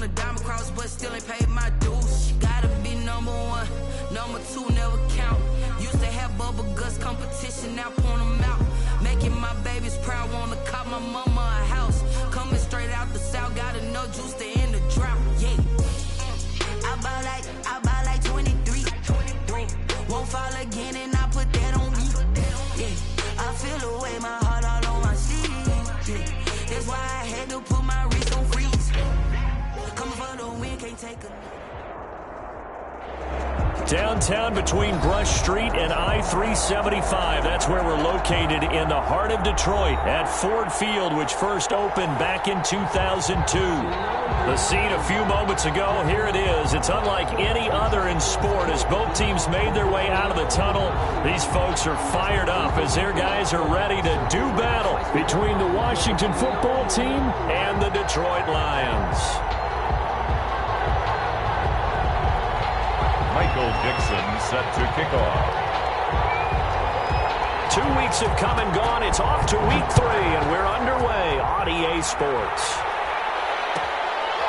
a diamond cross, but still ain't paid my dues. Gotta be number one, number two never count. Used to have bubble guts competition, now point them out. Making my babies proud, wanna cop my mama a house. Coming straight out the south, got enough juice to end the drought. Yeah, I buy like 23. Won't fall again, and I put that on me. Yeah, I feel the way, my heart all on my sleeve. Yeah, that's why I had to put my wrist on freeze. Coming for the win, can't take a. Downtown between Brush Street and I-375. That's where we're located in the heart of Detroit at Ford Field, which first opened back in 2002. The scene a few moments ago, here it is. It's unlike any other in sport as both teams made their way out of the tunnel. These folks are fired up as their guys are ready to do battle between the Washington football team and the Detroit Lions. Michael Dixon set to kick off. 2 weeks have come and gone. It's off to week 3, and we're underway on EA Sports.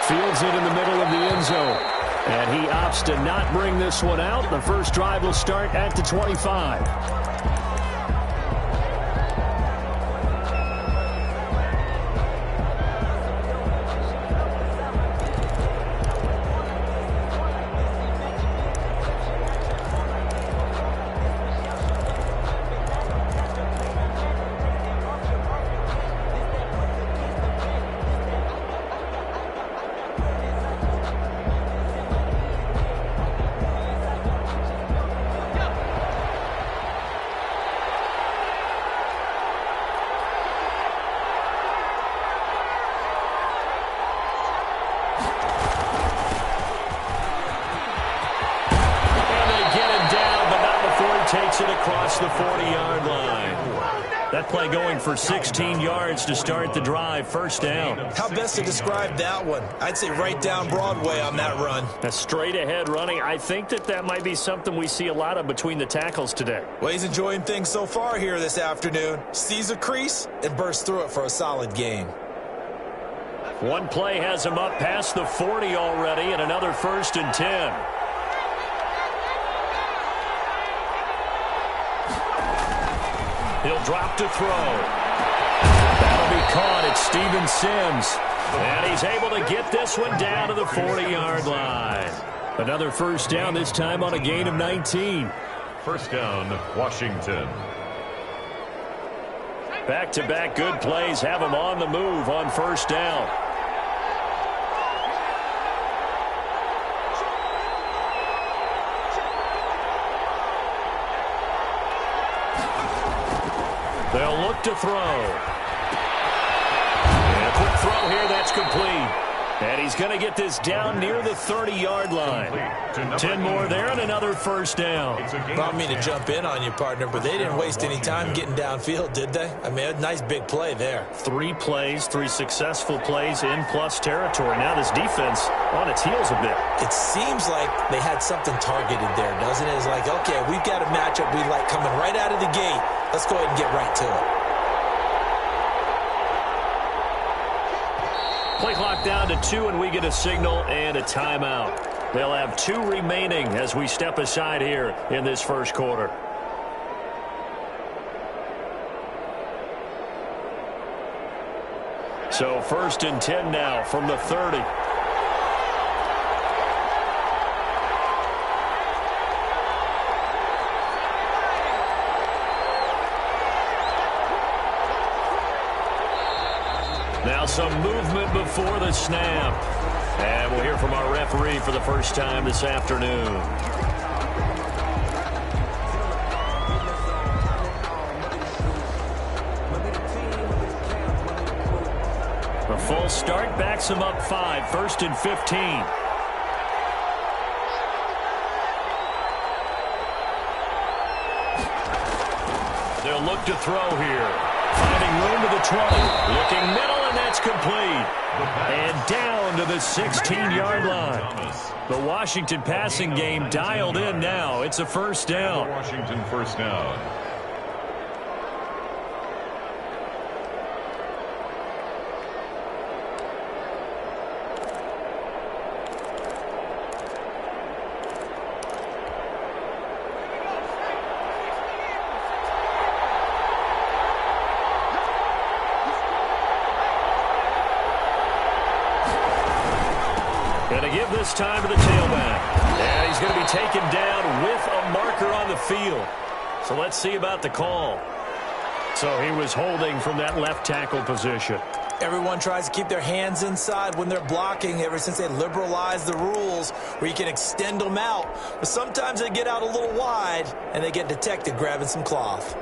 Fields it in the middle of the end zone, and he opts to not bring this one out. The first drive will start at the 25. Takes it across the 40-yard line. That play going for 16 yards to start the drive. First down. How best to describe that one? I'd say right down Broadway on that run. A straight-ahead running. I think that might be something we see a lot of between the tackles today. Well, he's enjoying things so far here this afternoon. Sees a crease and bursts through it for a solid gain. One play has him up past the 40 already, and another 1st and 10. He'll drop to throw. That'll be caught. It's Steven Sims. And he's able to get this one down to the 40-yard line. Another first down, this time on a gain of 19. First down, Washington. Back-to-back good plays have him on the move on first down. They'll look to throw. And a quick throw here, that's complete. And he's going to get this down near the 30-yard line. 10 more there and another first down. Brought me to jump in on you, partner, but they didn't waste any time getting downfield, did they? I mean, a nice big play there. 3 plays, 3 successful plays in plus territory. Now this defense on its heels a bit. It seems like they had something targeted there, doesn't it? It's like, okay, we've got a matchup we like coming right out of the gate. Let's go ahead and get right to it. Play clock down to 2, and we get a signal and a timeout. They'll have 2 remaining as we step aside here in this first quarter. So 1st and 10 now from the 30. Now some movement before the snap. And we'll hear from our referee for the first time this afternoon. A full start backs him up 5. 1st and 15. They'll look to throw here. Finding room to the 20. Looking middle, and that's complete. And down to the 16-yard line. The Washington passing game dialed in now. It's a first down. Washington first down. this time to the tailback. And he's going to be taken down with a marker on the field. So let's see about the call. So he was holding from that left tackle position. Everyone tries to keep their hands inside when they're blocking ever since they liberalized the rules where you can extend them out. But sometimes they get out a little wide and they get detected grabbing some cloth.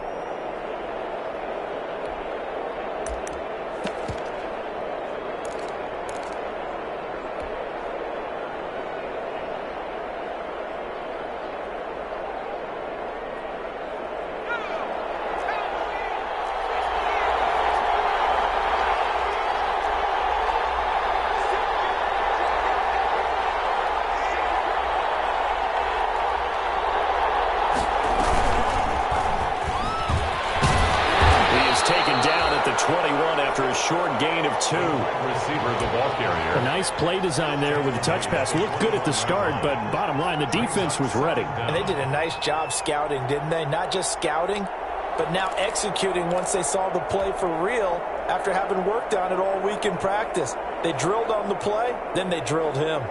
Short gain of 2. Receiver, the ball carrier. A nice play design there with the touch pass. Looked good at the start, but bottom line, the defense was ready. And they did a nice job scouting, didn't they? Not just scouting, but now executing once they saw the play for real after having worked on it all week in practice. They drilled on the play, then they drilled him.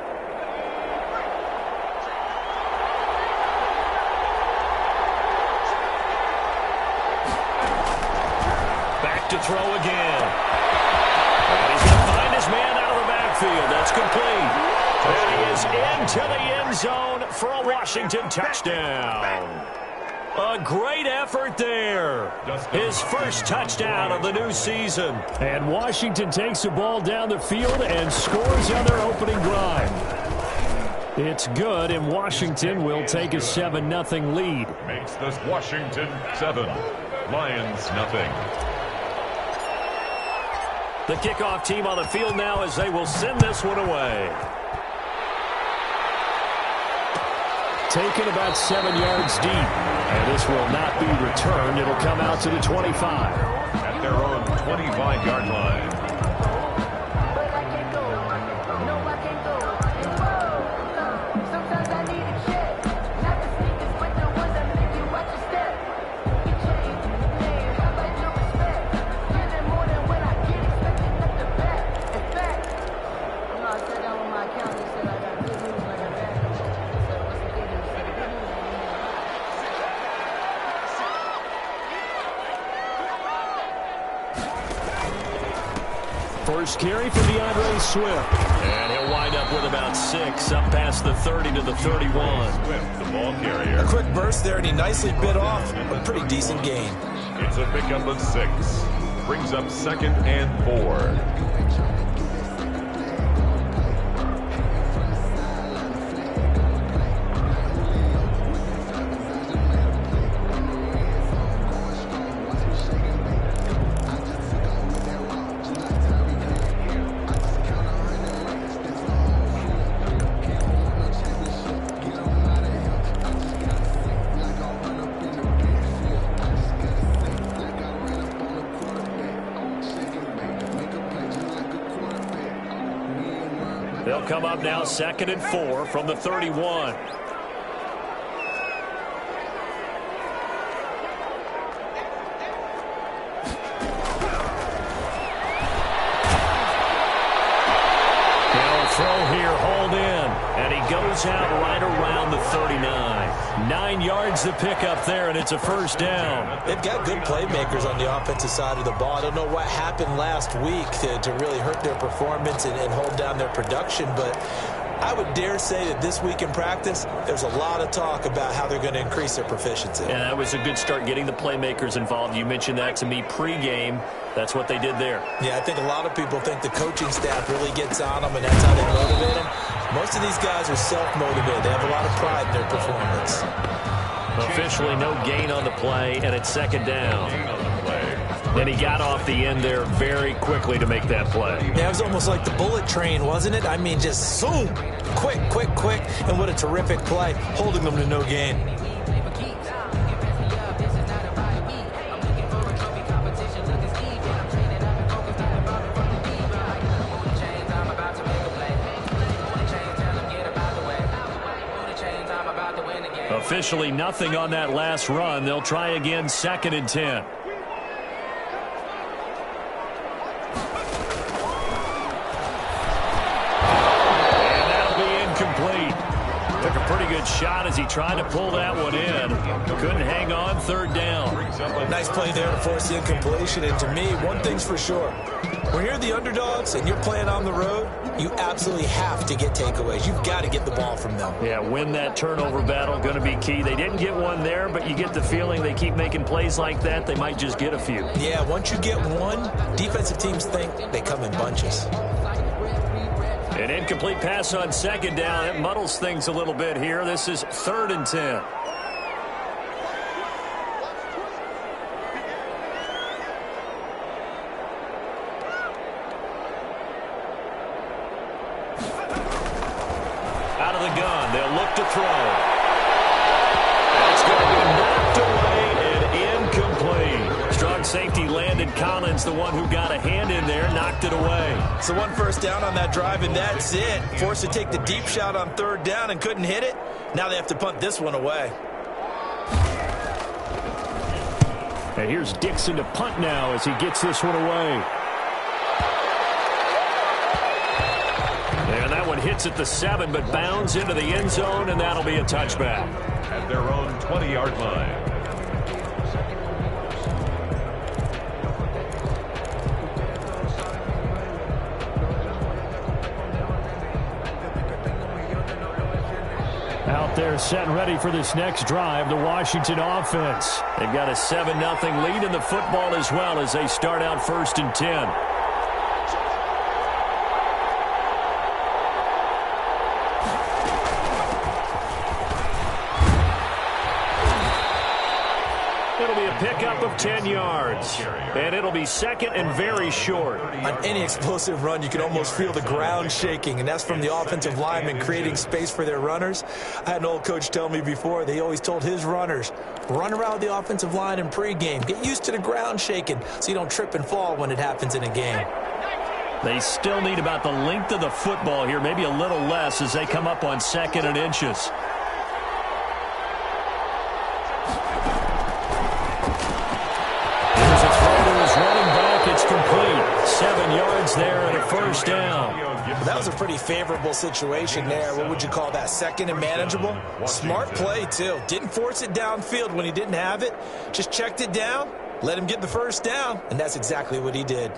To throw again. And he's going to find his man out of the backfield. That's complete. And he is into the end zone for a Washington touchdown. A great effort there. His first touchdown of the new season. And Washington takes the ball down the field and scores on their opening drive. It's good, and Washington will take a 7-0 lead. Makes this Washington 7, Lions 0. The kickoff team on the field now as they will send this one away. Taken about 7 yards deep. And this will not be returned. It'll come out to the 25. At their own 25-yard line. First carry for DeAndre Swift. And he'll wind up with about 6, up past the 30 to the 31. Swift, the ball carrier. A quick burst there, and he nicely bit off a pretty decent gain. It's a pickup of 6. Brings up 2nd and 4. They'll come up now 2nd and 4 from the 31. Now a throw here, hauled in, and he goes out right around the 39. 9 yards to pick up there, and it's a first down. They've got good playmakers on the offensive side of the ball. I don't know what happened last week to really hurt their performance and hold down their production, but I would dare say that this week in practice, there's a lot of talk about how they're going to increase their proficiency. And that was a good start getting the playmakers involved. You mentioned that to me pregame. That's what they did there. Yeah, I think a lot of people think the coaching staff really gets on them, and that's how they motivate them. Most of these guys are self-motivated. They have a lot of pride in their performance. Officially no gain on the play, and it's 2nd down. And he got off the end there very quickly to make that play. Yeah, it was almost like the bullet train, wasn't it? I mean, just zoom, quick, quick, quick, and what a terrific play, holding them to no gain. Officially nothing on that last run. They'll try again 2nd and 10. good shot as he tried to pull that one in. Couldn't hang on, third down. Nice play there to force the incompletion. And to me, one thing's for sure. When you're the underdogs and you're playing on the road, you absolutely have to get takeaways. You've got to get the ball from them. Yeah, win that turnover battle, going to be key. They didn't get one there, but you get the feeling they keep making plays like that, they might just get a few. Yeah, once you get one, defensive teams think they come in bunches. An incomplete pass on second down. It muddles things a little bit here. This is 3rd and 10. Out of the gun, they'll look to throw. It's going to be knocked away and incomplete. Strong safety landed Collins, the one who got a hand in there, knocked it away. So one first down on that drive, and that's it. Forced to take the deep shot on 3rd down and couldn't hit it. Now they have to punt this one away. And here's Dixon to punt now as he gets this one away. And that one hits at the 7, but bounds into the end zone, and that'll be a touchback. At their own 20-yard line. Out there set and ready for this next drive, the Washington offense. They've got a 7-0 lead in the football as well as they start out 1st and 10. It'll be a pickup of 10 yards, and it'll be 2nd and very short. On any explosive run, you can almost feel the ground shaking, and that's from the offensive linemen creating space for their runners. I had an old coach tell me before, they always told his runners, run around the offensive line in pregame. Get used to the ground shaking so you don't trip and fall when it happens in a game. They still need about the length of the football here, maybe a little less as they come up on 2nd and inches. Complete. 7 yards there and a first down. Well, that was a pretty favorable situation there. What would you call that? 2nd and manageable? Smart play, too. Didn't force it downfield when he didn't have it. Just checked it down, let him get the first down, and that's exactly what he did.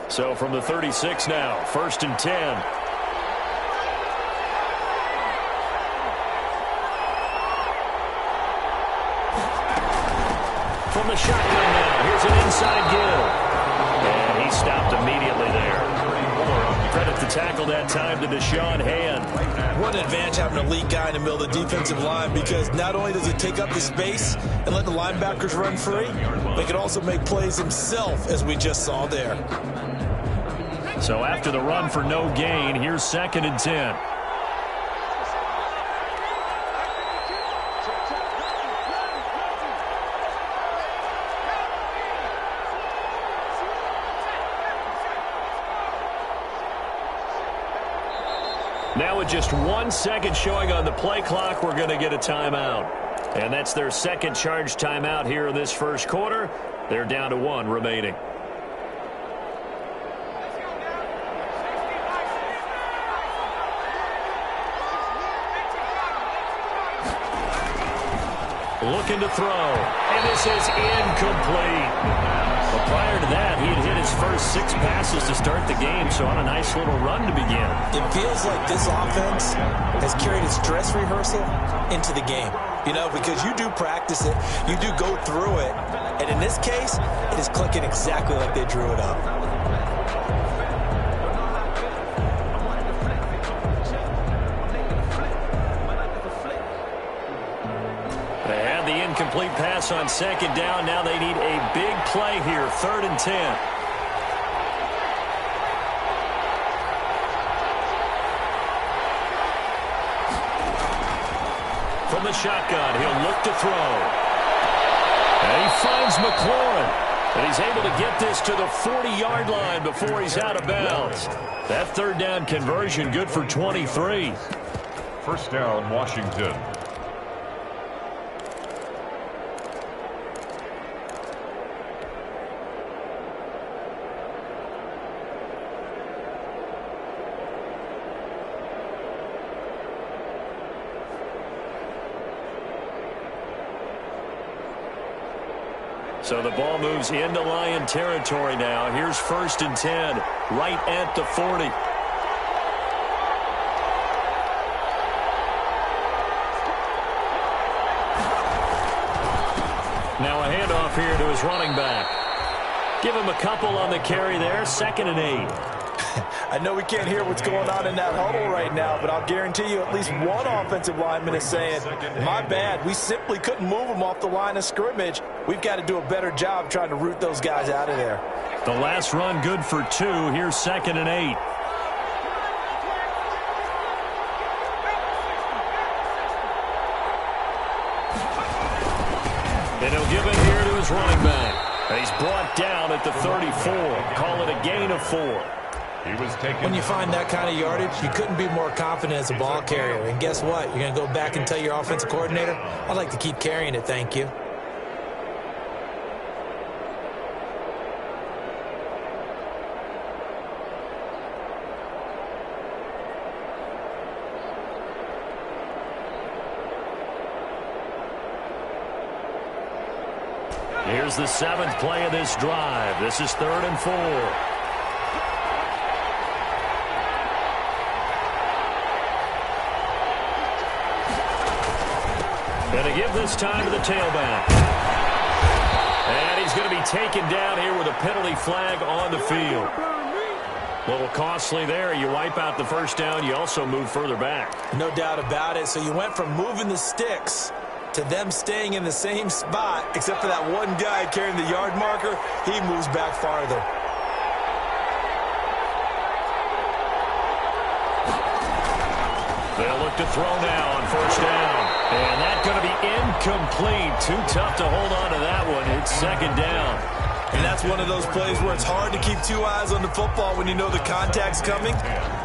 So from the 36 now, 1st and 10. From the shotgun now, here's an inside give. And he stopped immediately there. Credit the tackle that time to Deshaun Hand. What an advantage having an elite guy in the middle of the defensive line, because not only does he take up the space and let the linebackers run free, but he can also make plays himself, as we just saw there. So after the run for no gain, here's 2nd and 10. Now with just 1 second showing on the play clock, we're going to get a timeout. And that's their second charge timeout here in this first quarter. They're down to 1 remaining. Looking to throw. And this is incomplete. But prior to that, he had hit his first 6 passes to start the game, so on a nice little run to begin. It feels like this offense has carried its dress rehearsal into the game. You know, because you do practice it, you do go through it, and in this case, it is clicking exactly like they drew it up. Incomplete pass on 2nd down. Now they need a big play here. 3rd and 10. From the shotgun, he'll look to throw. And he finds McLaurin. And he's able to get this to the 40-yard line before he's out of bounds. That 3rd down conversion good for 23. First down, Washington. So the ball moves into Lion territory now. Here's 1st and 10, right at the 40. Now a handoff here to his running back. Give him a couple on the carry there, 2nd and 8. I know we can't hear what's going on in that huddle right now, but I'll guarantee you at least one offensive lineman is saying, my bad, we simply couldn't move them off the line of scrimmage. We've got to do a better job trying to root those guys out of there. The last run good for 2. Here's 2nd and 8. And he'll give it here to his running back. He's brought down at the 34. Call it a gain of 4. When you find that kind of yardage, you couldn't be more confident as a ball carrier. And guess what? You're going to go back and tell your offensive coordinator, I'd like to keep carrying it, thank you. Here's the 7th play of this drive. This is 3rd and 4. And to give this time to the tailback. And he's going to be taken down here with a penalty flag on the field. A little costly there. You wipe out the 1st down. You also move further back. No doubt about it. So you went from moving the sticks to them staying in the same spot, except for that one guy carrying the yard marker. He moves back farther. They'll look to throw now on 1st down. And that's going to be incomplete. Too tough to hold on to that one. It's 2nd down. And that's one of those plays where it's hard to keep 2 eyes on the football when you know the contact's coming,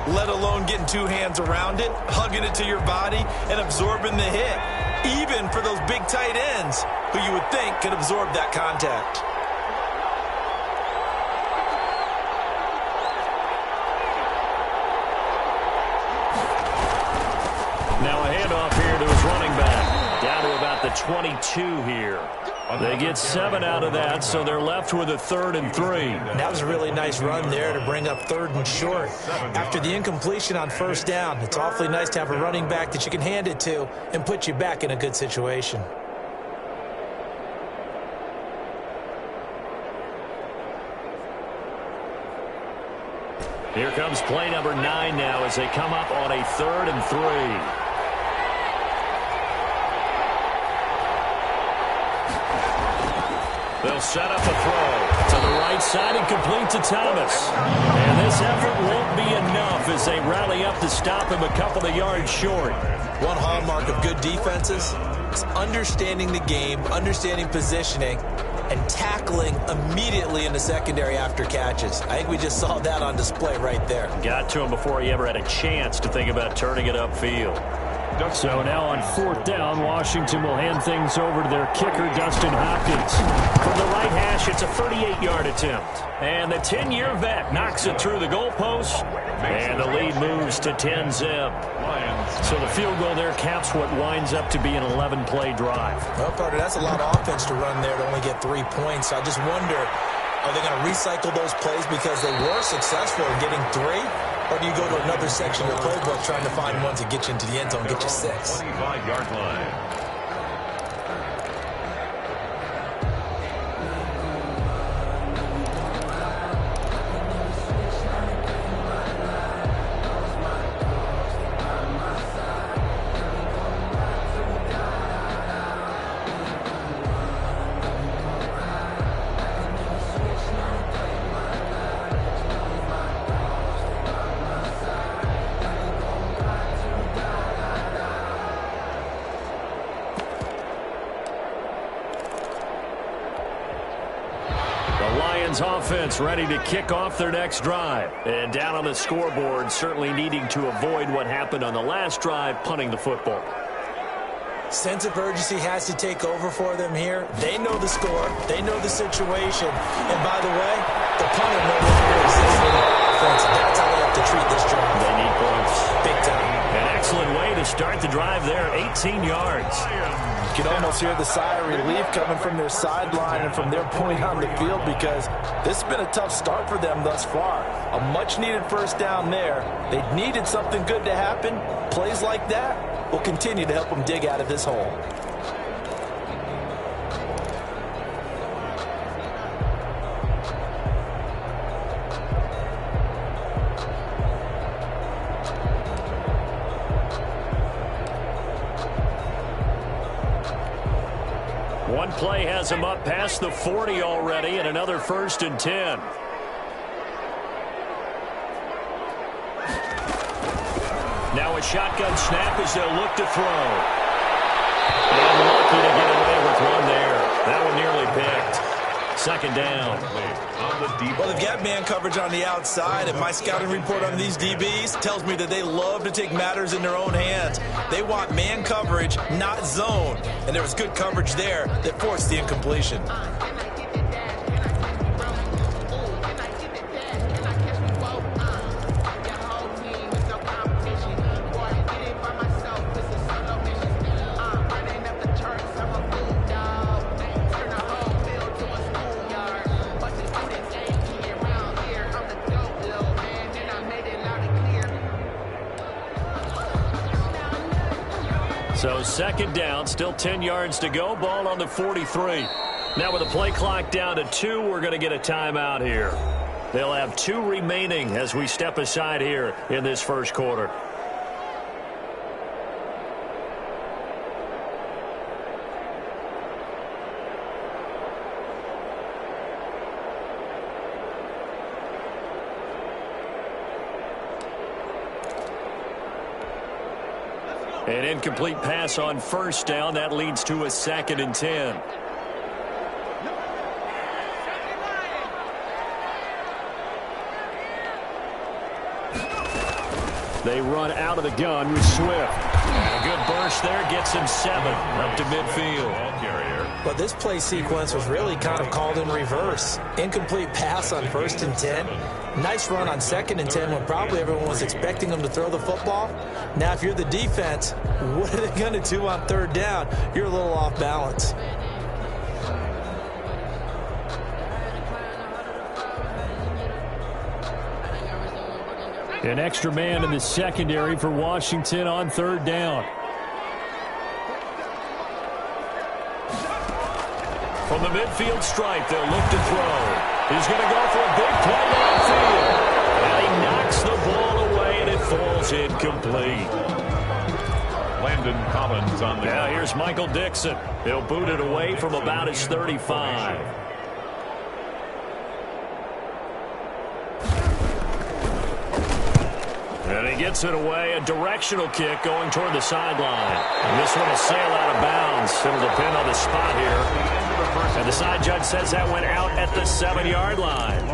let alone getting 2 hands around it, hugging it to your body, and absorbing the hit, even for those big tight ends who you would think could absorb that contact. Now a handoff here to his running back. Down to about the 22 here. They get 7 out of that, so they're left with a 3rd and 3. That was a really nice run there to bring up 3rd and short. After the incompletion on 1st down, it's awfully nice to have a running back that you can hand it to and put you back in a good situation. Here comes play number 9 now as they come up on a 3rd and 3. They'll set up a throw to the right side and complete to Thomas. And this effort won't be enough as they rally up to stop him a couple of yards short. One hallmark of good defenses is understanding the game, understanding positioning, and tackling immediately in the secondary after catches. I think we just saw that on display right there. Got to him before he ever had a chance to think about turning it upfield. So now on 4th down, Washington will hand things over to their kicker, Dustin Hopkins. From the right hash, it's a 38-yard attempt. And the 10-year vet knocks it through the goalpost. And the lead moves to 10-zip. So the field goal there caps what winds up to be an 11-play drive. Well, partner, that's a lot of offense to run there to only get 3 points. I just wonder, are they going to recycle those plays because they were successful in getting 3? Or do you go to another section of the playbook trying to find one to get you into the end zone and get you 6? 25-yard line. Offense ready to kick off their next drive. And down on the scoreboard, certainly needing to avoid what happened on the last drive, punting the football. Sense of urgency has to take over for them here. They know the score. They know the situation. And by the way, the punter no longer exists anymore. offense, that's how they have to treat this drive. They need points. Big time. An excellent way to start the drive there, 18 yards. You can almost hear the sigh of relief coming from their sideline and from their point on the field, because this has been a tough start for them thus far. A much-needed first down there. They needed something good to happen. Plays like that will continue to help them dig out of this hole. One play has him up past the 40 already, and another 1st and 10. Now a shotgun snap as they'll look to throw. And lucky to get away with one there. That one nearly picked. 2nd down. Well, they've got man coverage on the outside, and my scouting report on these DBs tells me that they love to take matters in their own hands. They want man coverage, not zone. And there was good coverage there that forced the incompletion. So 2nd down, still 10 yards to go. Ball on the 43. Now with the play clock down to 2, we're going to get a timeout here. They'll have 2 remaining as we step aside here in this first quarter. An incomplete pass on 1st down. That leads to a 2nd and 10. They run out of the gun with Swift. And a good burst there gets him 7 up to midfield. But this play sequence was really kind of called in reverse. Incomplete pass on 1st and 10. Nice run on 2nd and 10 when probably everyone was expecting them to throw the football. Now, if you're the defense, what are they going to do on 3rd down? You're a little off balance. An extra man in the secondary for Washington on 3rd down. From the midfield stripe, they'll look to throw. He's going to go for a big play downfield. And he knocks the ball away, and it falls incomplete. Landon Collins on the Now ground. here's Michael Dixon. He'll boot it away from about his 35. And he gets it away. A directional kick going toward the sideline. And this one will sail out of bounds. It'll depend on the spot here. And the side judge says that went out at the 7-yard line.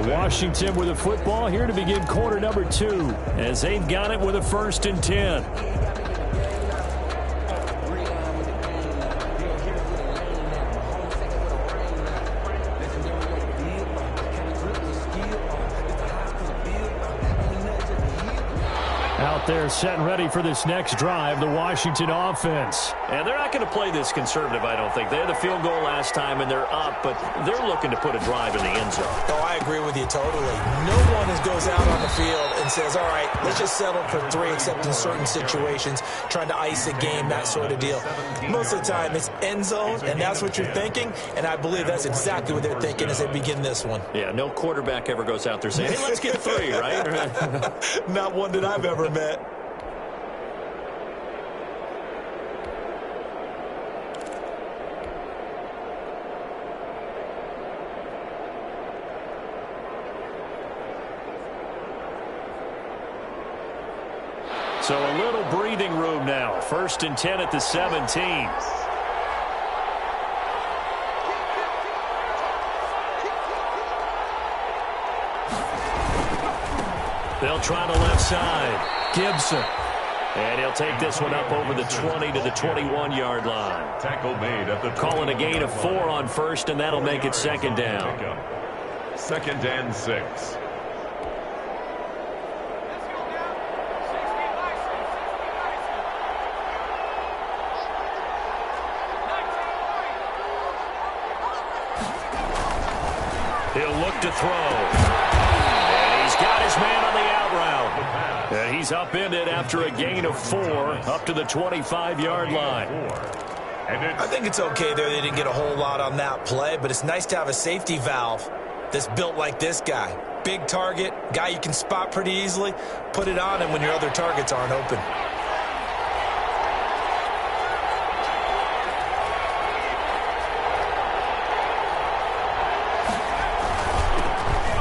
Washington with the football here to begin quarter number 2 as they've got it with a 1st and 10. Out there set and ready for this next drive, the Washington offense. And they're not going to play this conservative, I don't think. They had the field goal last time, and they're up, but they're looking to put a drive in the end zone. Oh, I agree with you totally. No one goes out on the field and says, all right, let's just settle for 3, except in certain situations, trying to ice a game, that sort of deal. Most of the time, it's end zone, and that's what you're thinking, and I believe that's exactly what they're thinking as they begin this one. Yeah, no quarterback ever goes out there saying, hey, let's get 3, right? Not one that I've ever met. So a little breathing room now. 1st and 10 at the 17. They'll try the left side. Gibson. And he'll take this one up over the 20 to the 21-yard line. Tackle made at the Calling a gain of 4 on 1st, and that'll make it 2nd down. 2nd and 6. He'll look to throw. And he's got his man on the out route. And he's upended after a gain of 4 up to the 25-yard line. I think it's okay there. They didn't get a whole lot on that play, but it's nice to have a safety valve that's built like this guy. Big target, guy you can spot pretty easily. Put it on him when your other targets aren't open.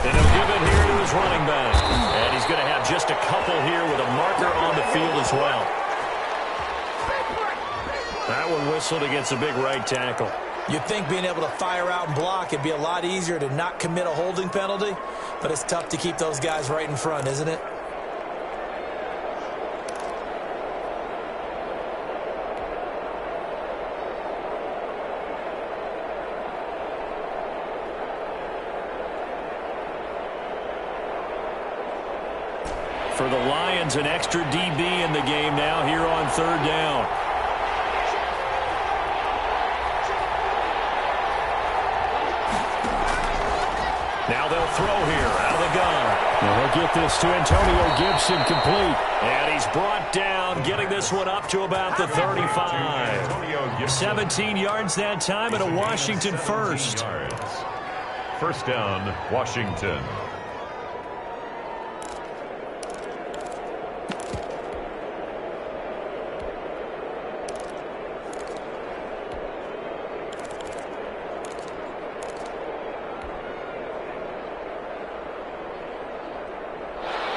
And he'll give it here to his running back. And he's going to have just a couple here with a marker on the field as well. That one whistled against a big right tackle. You'd think being able to fire out and block it'd be a lot easier to not commit a holding penalty, but it's tough to keep those guys right in front, isn't it? For the Lions, an extra DB in the game now here on 3rd down. Now they'll throw here out of the gun. And he'll get this to Antonio Gibson complete. And he's brought down, getting this one up to about the 35. 17 yards that time and a Washington first. 1st down, Washington.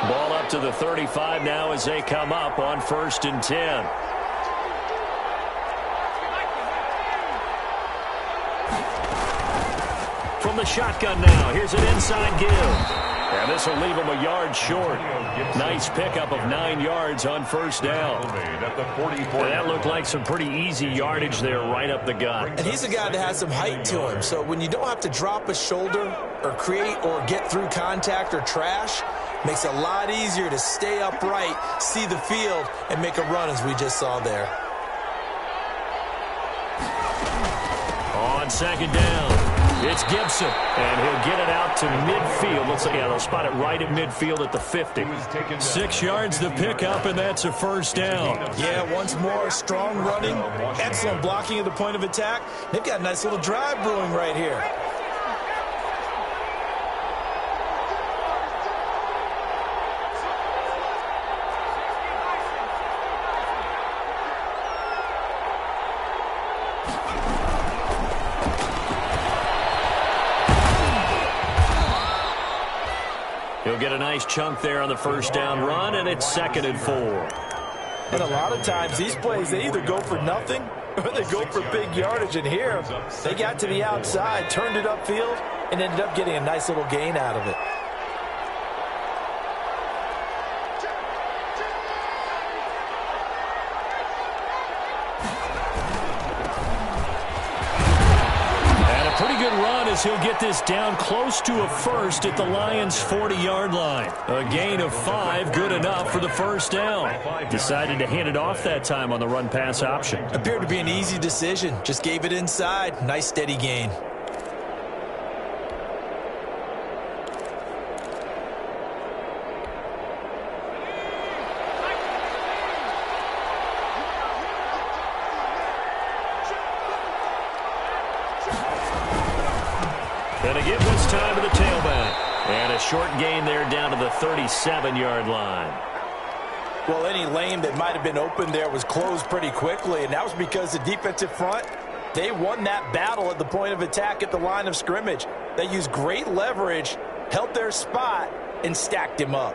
Ball up to the 35 now as they come up on 1st and 10. From the shotgun now, here's an inside give. And this will leave him a yard short. Nice pickup of 9 yards on 1st down. That looked like some pretty easy yardage there right up the gut. And he's a guy that has some height to him, so when you don't have to drop a shoulder or create or get through contact or trash, makes it a lot easier to stay upright, see the field, and make a run as we just saw there. On 2nd down, it's Gibson, and he'll get it out to midfield. Looks like, yeah, they'll spot it right at midfield at the 50. 6 yards the pickup, and that's a 1st down. Yeah, once more, strong running, excellent blocking at the point of attack. They've got a nice little drive brewing right here. He'll get a nice chunk there on the 1st down run, and it's 2nd and 4. And a lot of times these plays, they either go for nothing or they go for big yardage. And here, they got to the outside, turned it upfield, and ended up getting a nice little gain out of it. He'll get this down close to a first at the Lions' 40-yard line. A gain of 5, good enough for the 1st down. Decided to hand it off that time on the run-pass option. Appeared to be an easy decision. Just gave it inside. Nice steady gain. Gonna give this time to the tailback. And a short gain there down to the 37-yard line. Well, any lane that might have been open there was closed pretty quickly, and that was because the defensive front, they won that battle at the point of attack at the line of scrimmage. They used great leverage, held their spot, and stacked him up.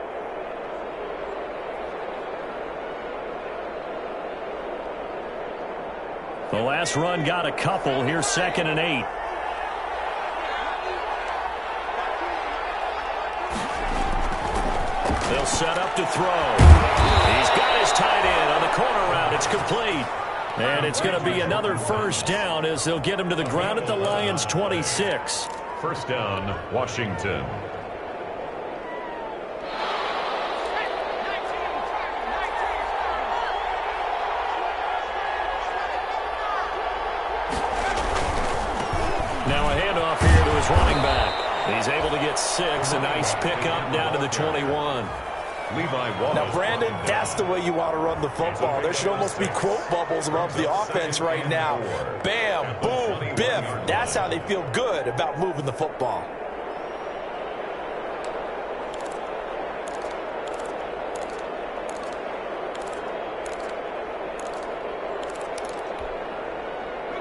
The last run got a couple. Here's 2nd and 8. They'll set up to throw. He's got his tight end on the corner route. It's complete. And it's going to be another 1st down as they'll get him to the ground at the Lions' 26. 1st down, Washington. Now a handoff here to his running back. He's able to get 6. A nice pickup down to the 21. Now, Brandon, that's the way you want to run the football. There should almost be quote bubbles above the offense right now. Bam, boom, biff. That's how they feel good about moving the football.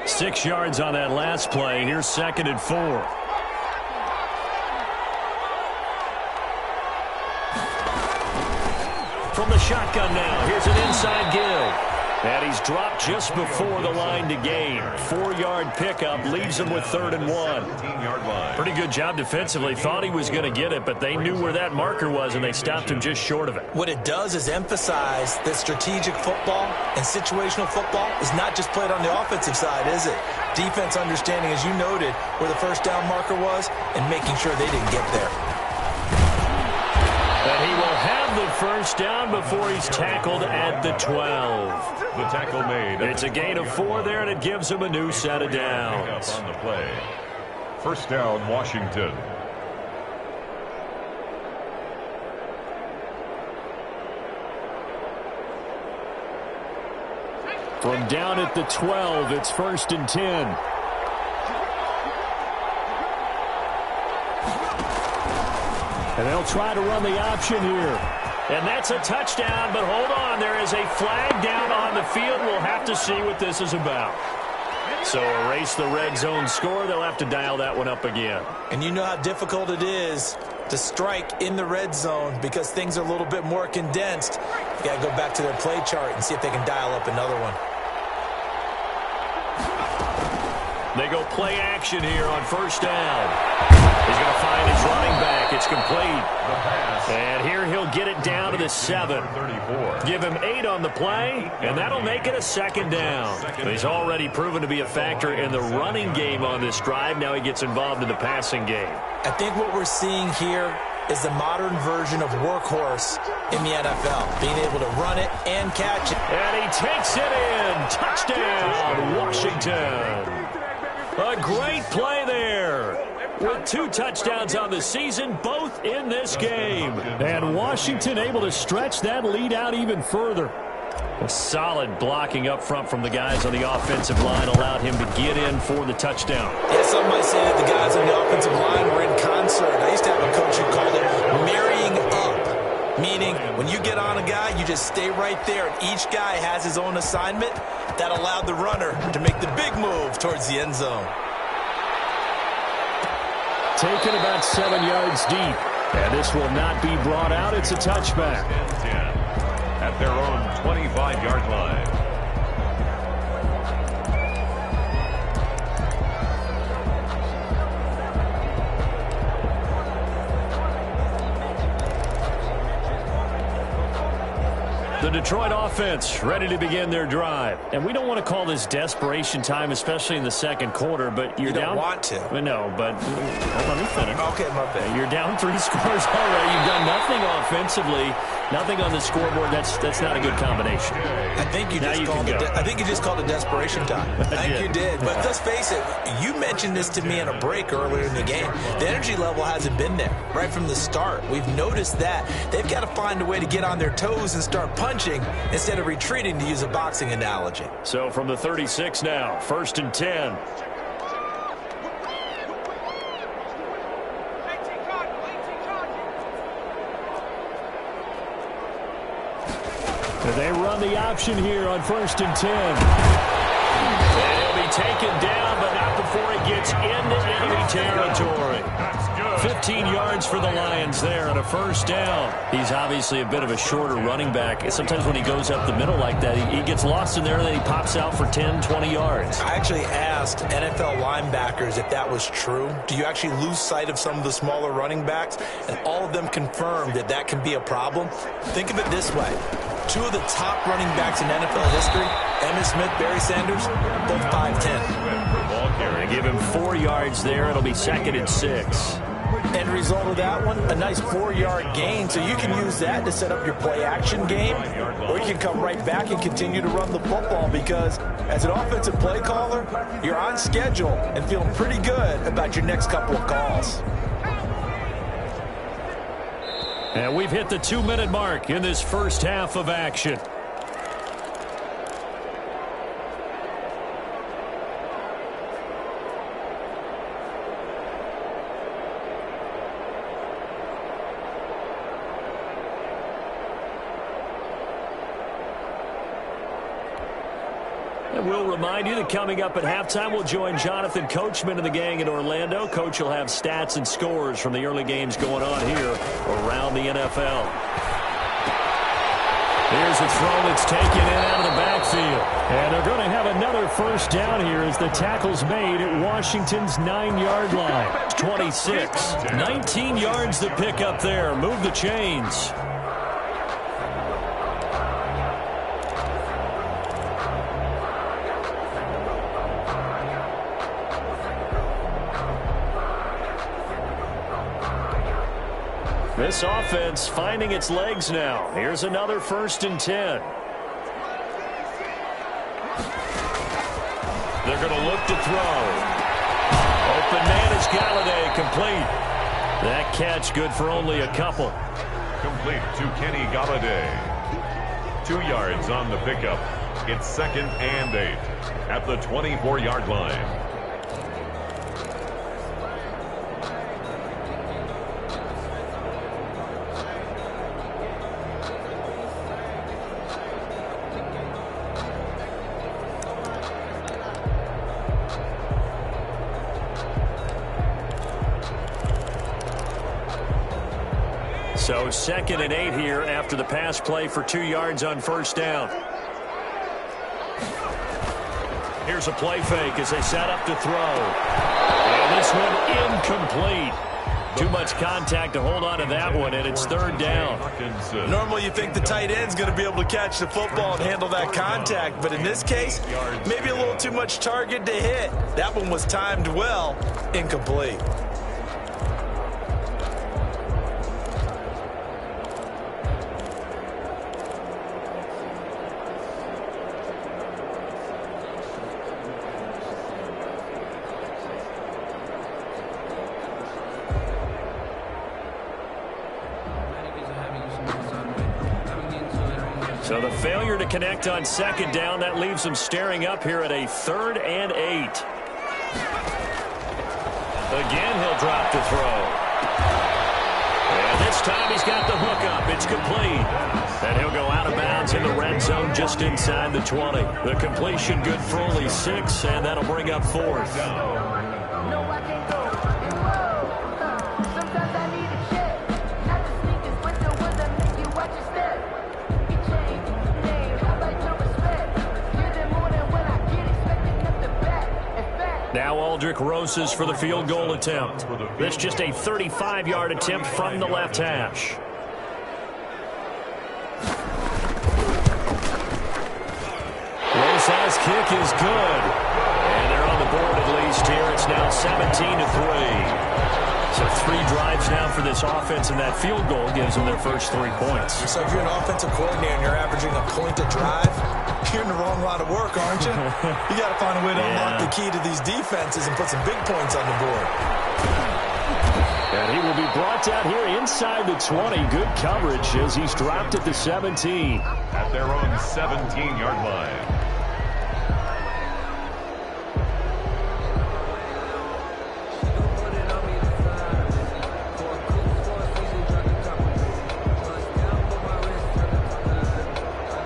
Six yards on that last play. Here's 2nd and 4. From the shotgun now, here's an inside give. And he's dropped just before the line to gain. 4-yard pickup leaves him with 3rd and 1. Pretty good job defensively. Thought he was going to get it, but they knew where that marker was, and they stopped him just short of it. What it does is emphasize that strategic football and situational football is not just played on the offensive side, is it? Defense understanding, as you noted, where the first down marker was and making sure they didn't get there. And he will have the first down before he's tackled at the 12. The tackle made. It's a gain of 4 there, and it gives him a new set of downs. On the play. First down, Washington. From down at the 12, it's 1st and 10. And they'll try to run the option here. And that's a touchdown, but hold on. There is a flag down on the field. We'll have to see what this is about. So erase the red zone score. They'll have to dial that one up again. And you know how difficult it is to strike in the red zone because things are a little bit more condensed. You got to go back to their play chart and see if they can dial up another one. They go play action here on first down. He's going to find his running back. It's complete. And here he'll get it down to the 7. Give him 8 on the play, and that'll make it a 2nd down. He's already proven to be a factor in the running game on this drive. Now he gets involved in the passing game. I think what we're seeing here is the modern version of workhorse in the NFL, being able to run it and catch it. And he takes it in. Touchdown, Washington. A great play there. With 2 touchdowns on the season, both in this game. And Washington able to stretch that lead out even further. A solid blocking up front from the guys on the offensive line allowed him to get in for the touchdown. Yeah, some might say that the guys on the offensive line were in concert. I used to have a coach who called it marrying up, meaning when you get on a guy, you just stay right there, and each guy has his own assignment. That allowed the runner to make the big move towards the end zone. Taken about 7 yards deep. And this will not be brought out. It's a touchback. 10 at their own 25-yard line. The Detroit offense ready to begin their drive. And we don't want to call this desperation time, especially in the second quarter, but you're down. You don't want to. No, but let me finish. Okay, my bad. You're down 3 scores already. You've done nothing offensively, nothing on the scoreboard. That's not a good combination. I think you just called it desperation time. I think you did. But let's face it, you mentioned this to me in a break earlier in the game. The energy level hasn't been there right from the start. We've noticed that. They've got to find a way to get on their toes and start punching instead of retreating, to use a boxing analogy. So from the 36 now, 1st and 10. They run the option here on 1st and 10. And he'll be taken down, but not before he gets into enemy territory. 15 yards for the Lions there on a first down. He's obviously a bit of a shorter running back. Sometimes when he goes up the middle like that, he gets lost in there and then he pops out for 10, 20 yards. I actually asked NFL linebackers if that was true. Do you actually lose sight of some of the smaller running backs? And all of them confirmed that that can be a problem. Think of it this way. 2 of the top running backs in NFL history, Emmitt Smith, Barry Sanders, both 5'10". They give him 4 yards there. It'll be 2nd and 6. End result of that one, a nice 4-yard gain. So you can use that to set up your play-action game, or you can come right back and continue to run the football because as an offensive play caller, you're on schedule and feeling pretty good about your next couple of calls. And we've hit the 2-minute mark in this first half of action. And we'll remind you that coming up at halftime, we'll join Jonathan Coachman and the gang in Orlando. Coach will have stats and scores from the early games going on here around the NFL. Here's a throw that's taken in out of the backfield. And they're going to have another first down here as the tackle's made at Washington's 9-yard line. 26. 19 yards to pick up there. Move the chains. This offense finding its legs now. Here's another 1st and 10. They're going to look to throw. Open man is Galladay, complete. That catch good for only a couple. Complete to Kenny Galladay. 2 yards on the pickup. It's 2nd and 8 at the 24-yard line. So 2nd and 8 here after the pass play for 2 yards on first down. Here's a play fake as they set up to throw. And this one incomplete. Too much contact to hold on to that one, and it's 3rd down. Normally you think the tight end's going to be able to catch the football and handle that contact, but in this case, maybe a little too much target to hit. That one was timed well, incomplete. So the failure to connect on 2nd down, that leaves them staring up here at a 3rd and 8. Again, he'll drop to throw. And this time he's got the hook up. It's complete. And he'll go out of bounds in the red zone just inside the 20. The completion good for only 6, and that'll bring up 4th. Now Aldrich Rosas for the field goal attempt. This just a 35-yard attempt from the left hash. Rosas' kick is good. And they're on the board at least here. It's now 17-3. So 3 drives now for this offense, and that field goal gives them their first 3 points. So if you're an offensive coordinator and you're averaging a point a drive, you're in the wrong line of work, aren't you? You got to find a way to unlock the key to these defenses and put some big points on the board. And he will be brought down here inside the 20. Good coverage as he's dropped at the 17. At their own 17-yard line.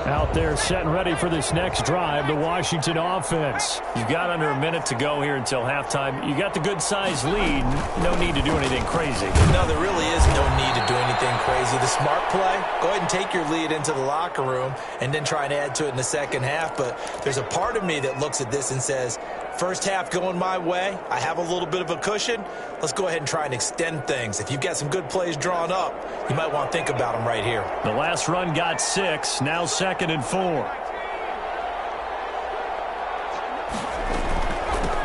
Out there setting ready for this next drive, the Washington offense. You've got under a minute to go here until halftime. You got the good-sized lead. No need to do anything crazy. No, there really is no need to do anything crazy. The smart play, go ahead and take your lead into the locker room and then try and add to it in the second half. But there's a part of me that looks at this and says, first half going my way, I have a little bit of a cushion. Let's go ahead and try and extend things. If you've got some good plays drawn up, you might want to think about them right here. The last run got 6, now 2nd and 4.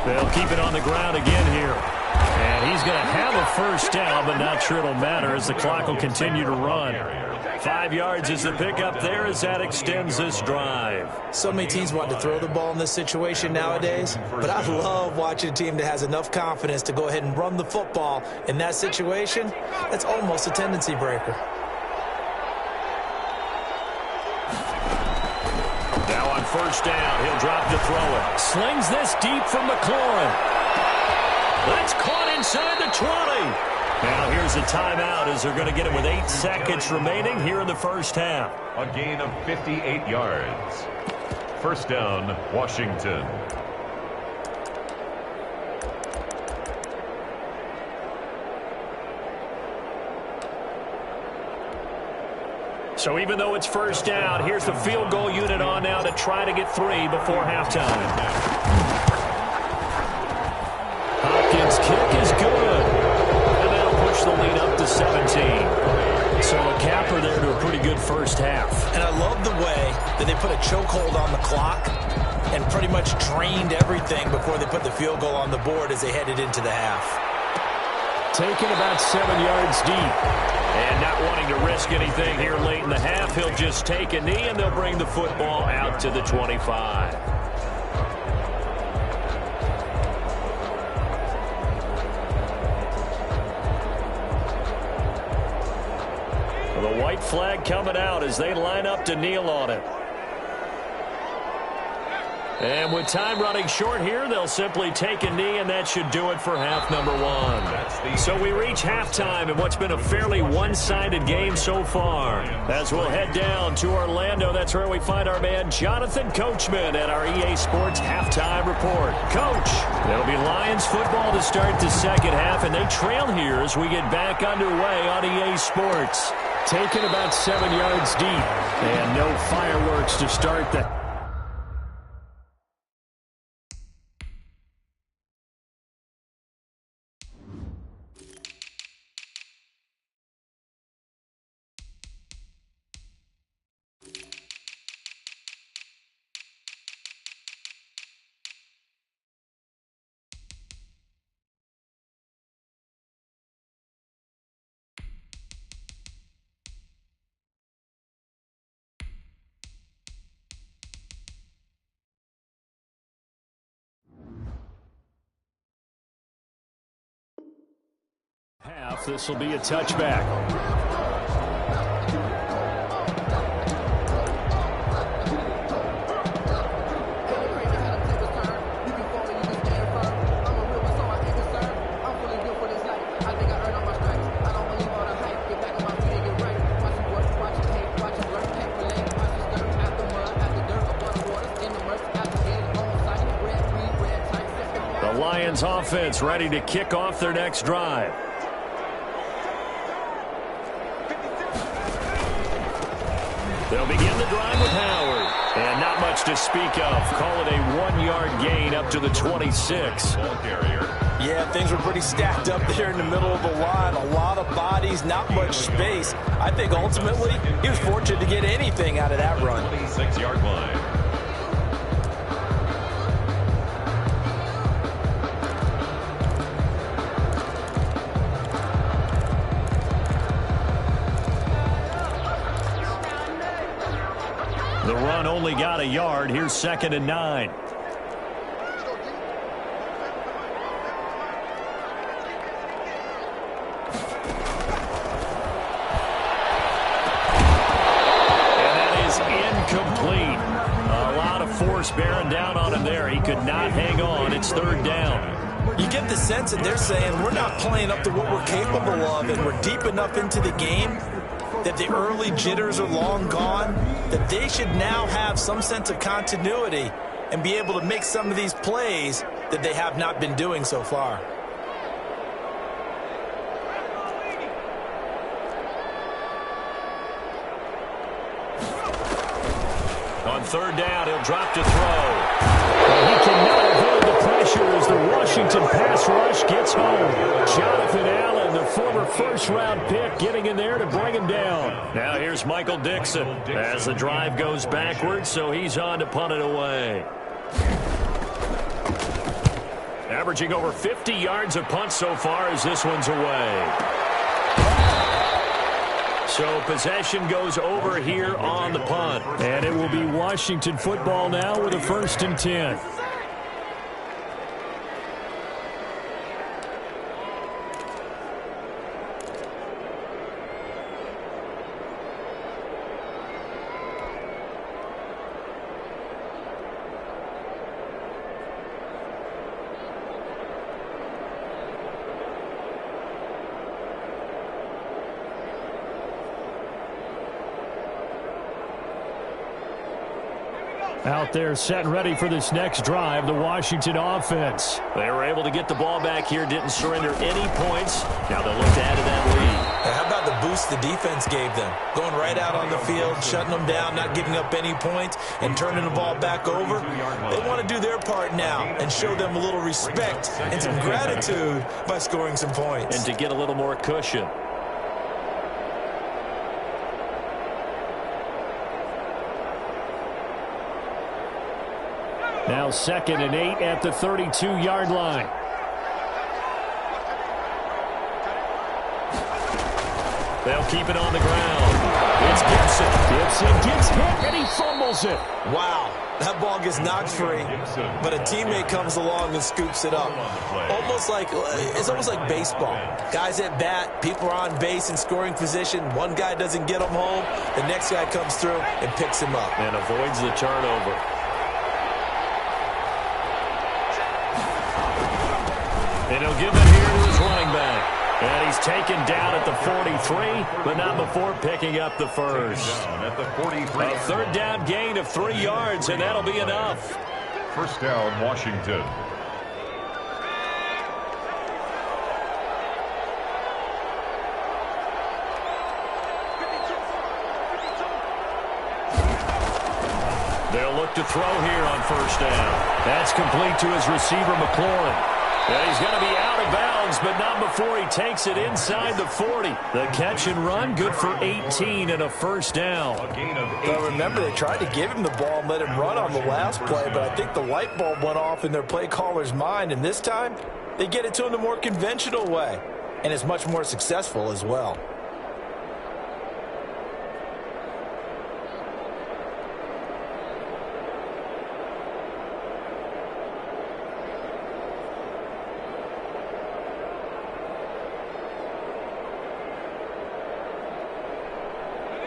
They'll keep it on the ground again here. And he's going to have a first down, but not sure it'll matter as the clock will continue to run. 5 yards is the pickup there as that extends this drive. So many teams want to throw the ball in this situation nowadays, but I love watching a team that has enough confidence to go ahead and run the football in that situation. That's almost a tendency breaker. first down. He'll drop to throw it. Slings this deep from McLaurin. That's caught inside the 20. Now here's a timeout as they're going to get it with 8 seconds remaining here in the first half. A gain of 58 yards. First down, Washington. So even though it's first down, here's the field goal unit on now to try to get 3 before halftime. Hopkins' kick is good. And that'll push the lead up to 17. So a capper there to a pretty good first half. And I love the way that they put a chokehold on the clock and pretty much drained everything before they put the field goal on the board as they headed into the half. Taken about 7 yards deep. And not wanting to risk anything here late in the half, he'll just take a knee and they'll bring the football out to the 25. The white flag coming out as they line up to kneel on it. And with time running short here, they'll simply take a knee, and that should do it for half number 1. So we reach halftime in what's been a fairly one-sided game so far. As we'll head down to Orlando, that's where we find our man Jonathan Coachman at our EA Sports Halftime Report. Coach, it'll be Lions football to start the second half, and they trail here as we get back underway on EA Sports. Taken about 7 yards deep, and no fireworks to start the half. This will be a touchback. The Lions offense ready to kick off their next drive. They'll begin the drive with Howard. And not much to speak of. Call it a 1-yard gain up to the 26. Yeah, things were pretty stacked up there in the middle of the line. A lot of bodies, not much space. I think ultimately he was fortunate to get anything out of that run. 26-yard line. The run only got a yard. Here's 2nd and 9. And that is incomplete. A lot of force bearing down on him there. He could not hang on. It's 3rd down. You get the sense that they're saying we're not playing up to what we're capable of, and we're deep enough into the game that the early jitters are long gone, that they should now have some sense of continuity and be able to make some of these plays that they have not been doing so far. On 3rd down, he'll drop to throw. He cannot avoid the pressure as the Washington pass rush gets home. Jonathan Allen, the former first-round pick, getting in there to bring him down. Now here's Michael Dixon as the drive goes backwards, so he's on to punt it away. Averaging over 50 yards a punt so far as this one's away. So possession goes over here on the punt. And it will be Washington football now with a 1st and 10. Out there set and ready for this next drive, the Washington offense. They were able to get the ball back here, didn't surrender any points. Now they'll look to add to that lead. Now, how about the boost the defense gave them? Going right out on the field, shutting them down, not giving up any points, and turning the ball back over. They want to do their part now and show them a little respect and some gratitude by scoring some points. And to get a little more cushion. Now 2nd and 8 at the 32-yard line. They'll keep it on the ground. It's Gibson. Gibson gets hit and he fumbles it. Wow, that ball gets knocked free, but a teammate comes along and scoops it up. It's almost like baseball. Guys at bat, people are on base in scoring position. One guy doesn't get him home. The next guy comes through and picks him up. And avoids the turnover. And he'll give it here to his running back. And he's taken down at the 43, but not before picking up the first. At the 43. A third down gain of 3 yards, and that'll be enough. First down, Washington. They'll look to throw here on first down. That's complete to his receiver, McLaurin. And he's going to be out of bounds, but not before he takes it inside the 40. The catch and run, good for 18 and a first down. A gain of 18. But remember, they tried to give him the ball and let him run on the last play, but I think the light bulb went off in their play caller's mind, and this time they get it to him the more conventional way, and it's much more successful as well.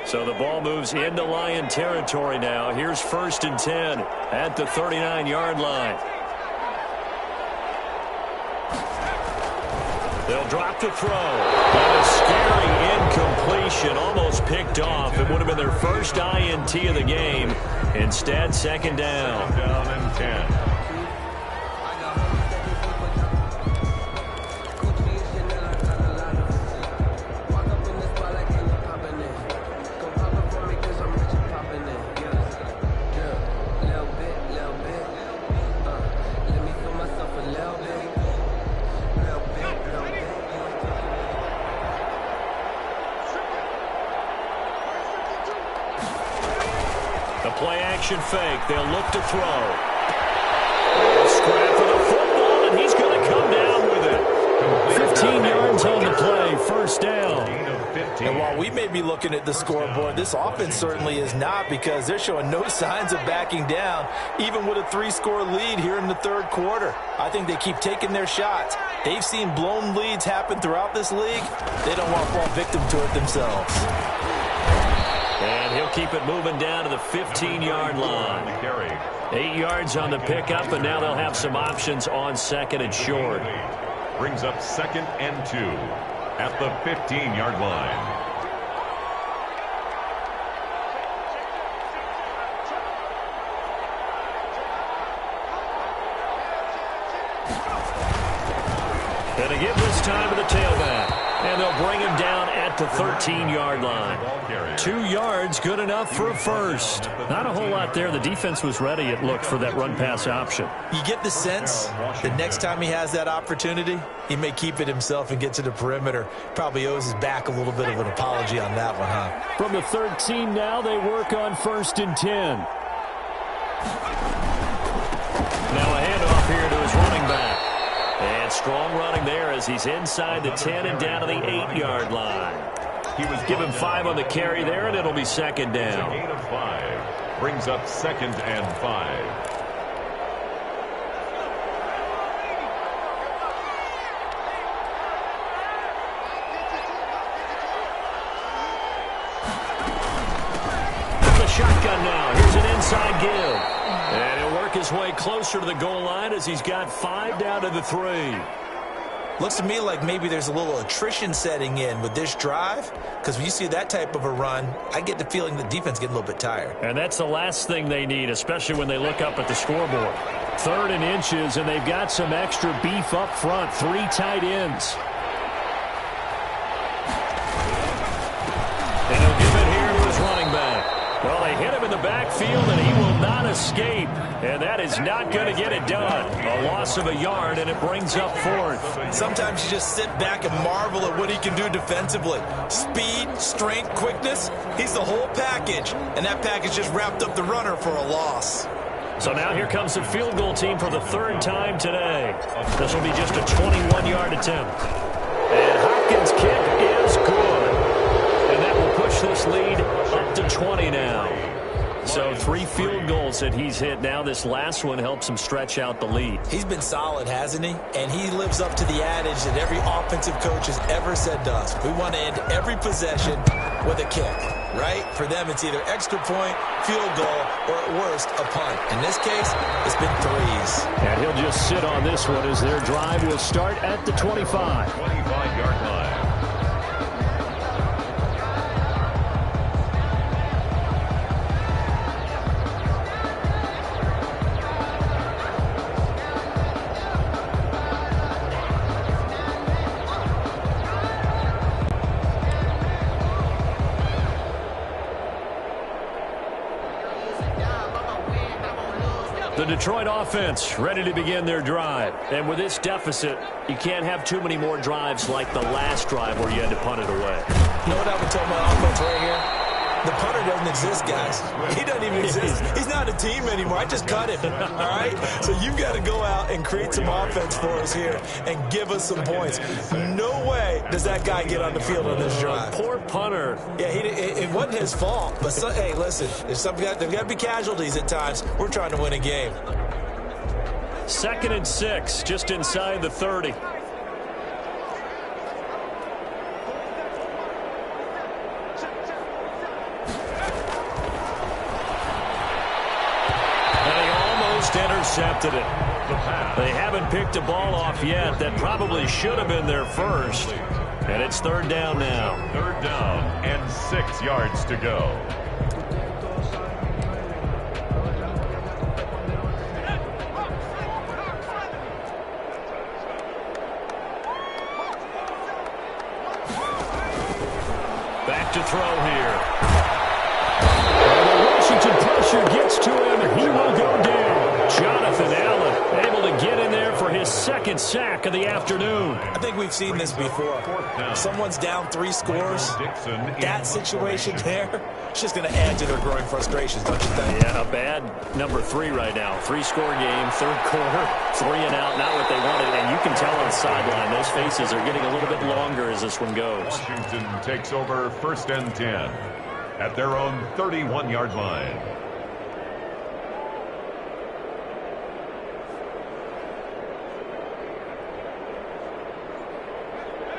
So the ball moves into Lion territory now. Here's 1st and 10 at the 39-yard line. They'll drop the throw. And a scary incompletion, almost picked off. It would have been their first INT of the game. Instead, 2nd down. Down and 10. Play-action fake. They'll look to throw. Scrap for the football, and he's going to come down with it. 15 yards on the play. 1st down. And while we may be looking at the scoreboard, this offense certainly is not, because they're showing no signs of backing down, even with a 3-score lead here in the 3rd quarter. I think they keep taking their shots. They've seen blown leads happen throughout this league. They don't want to fall victim to it themselves. And he'll keep it moving down to the 15-yard line. 8 yards on the pickup, and now they'll have some options on 2nd and short. Brings up 2nd and 2 at the 15-yard line. And to give this time to the tailback. And they'll bring him down at the 13-yard line. 2 yards, good enough for a first. Not a whole lot there. The defense was ready, it looked, for that run-pass option. You get the sense that next time he has that opportunity, he may keep it himself and get to the perimeter. Probably owes his back a little bit of an apology on that one, huh? From the 13 now, they work on 1st and 10. Now a handoff here to his running back. And strong running there as he's inside the 10 and down to the 8-yard line. Give him 5 on the carry there, and it'll be 2nd down. A gain of 5. Brings up 2nd and 5. Shotgun now. Here's an inside give. And he'll work his way closer to the goal line as he's got 5 down to the 3. Looks to me like maybe there's a little attrition setting in with this drive, because when you see that type of a run, I get the feeling the defense getting a little bit tired. And that's the last thing they need, especially when they look up at the scoreboard. 3rd and inches, and they've got some extra beef up front. 3 tight ends. And he'll give it here to his running back. Well, they hit him in the backfield, and he will not escape. And that is not going to get it done. A loss of a yard, and it brings up 4th. Sometimes you just sit back and marvel at what he can do defensively. Speed, strength, quickness, he's the whole package. And that package just wrapped up the runner for a loss. So now here comes the field goal team for the 3rd time today. This will be just a 21-yard attempt. And Hopkins' kick is good. And that will push this lead up to 20 now. So 3 field goals that he's hit now. This last one helps him stretch out the lead. He's been solid, hasn't he? And he lives up to the adage that every offensive coach has ever said to us. We want to end every possession with a kick, right? For them, it's either extra point, field goal, or at worst, a punt. In this case, it's been 3s. And he'll just sit on this one as their drive will start at the 25. 25-yard line. The Detroit offense ready to begin their drive. And with this deficit, you can't have too many more drives like the last drive where you had to punt it away. You know what I would tell my offense right here? The punter doesn't exist, guys. He doesn't even exist. He's not a team anymore. I just cut him, all right? So you've got to go out and create some offense for us here and give us some points. No way does that guy get on the field on this drive. Poor punter. Yeah, it wasn't his fault. But, hey, listen, there's got to be casualties at times. We're trying to win a game. 2nd and 6, just inside the 30. Intercepted it. They haven't picked a ball off yet. That probably should have been their first. And it's 3rd down now. 3rd down and 6 yards to go. Back to throw here. The Washington pressure gets to him, and he will go down. Jonathan Allen able to get in there for his 2nd sack of the afternoon. I think we've seen this before. Someone's down 3 scores. That situation there, it's just going to add to their growing frustrations, don't you think? Yeah, a bad number 3 right now. 3-score game, 3rd quarter, 3 and out, not what they wanted. And you can tell on the sideline, those faces are getting a little bit longer as this one goes. Washington takes over 1st and 10 at their own 31-yard line.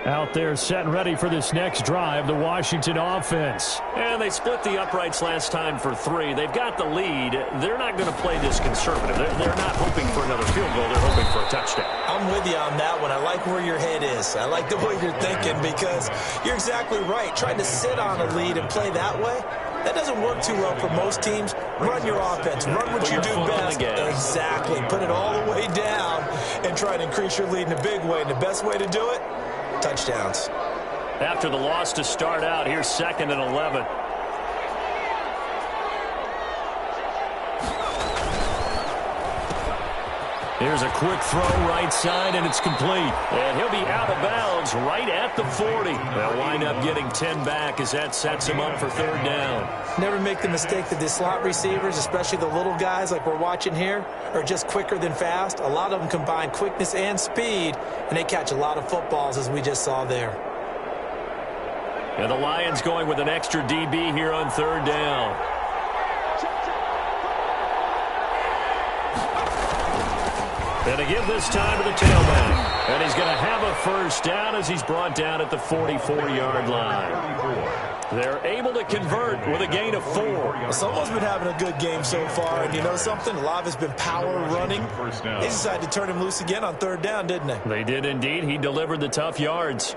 Out there set and ready for this next drive, the Washington offense. And they split the uprights last time for 3. They've got the lead. They're not going to play this conservative. They're not hoping for another field goal. They're hoping for a touchdown. I'm with you on that one. I like where your head is. I like the way you're thinking because you're exactly right. Trying to sit on a lead and play that way, that doesn't work too well for most teams. Run your offense. Run what you do best. Exactly. Put it all the way down and try to increase your lead in a big way. And the best way to do it, touchdowns. After the loss to start out, here's 2nd and 11. Here's a quick throw right side, and it's complete. And he'll be out of bounds right at the 40. They'll wind up getting 10 back as that sets him up for 3rd down. Never make the mistake that the slot receivers, especially the little guys like we're watching here, are just quicker than fast. A lot of them combine quickness and speed, and they catch a lot of footballs as we just saw there. And the Lions going with an extra DB here on 3rd down. And to give this time to the tailback. And he's going to have a 1st down as he's brought down at the 44-yard line. They're able to convert with a gain of 4. Well, someone's been having a good game so far, and you know something? A lot of it's been power running. They decided to turn him loose again on 3rd down, didn't they? They did indeed. He delivered the tough yards.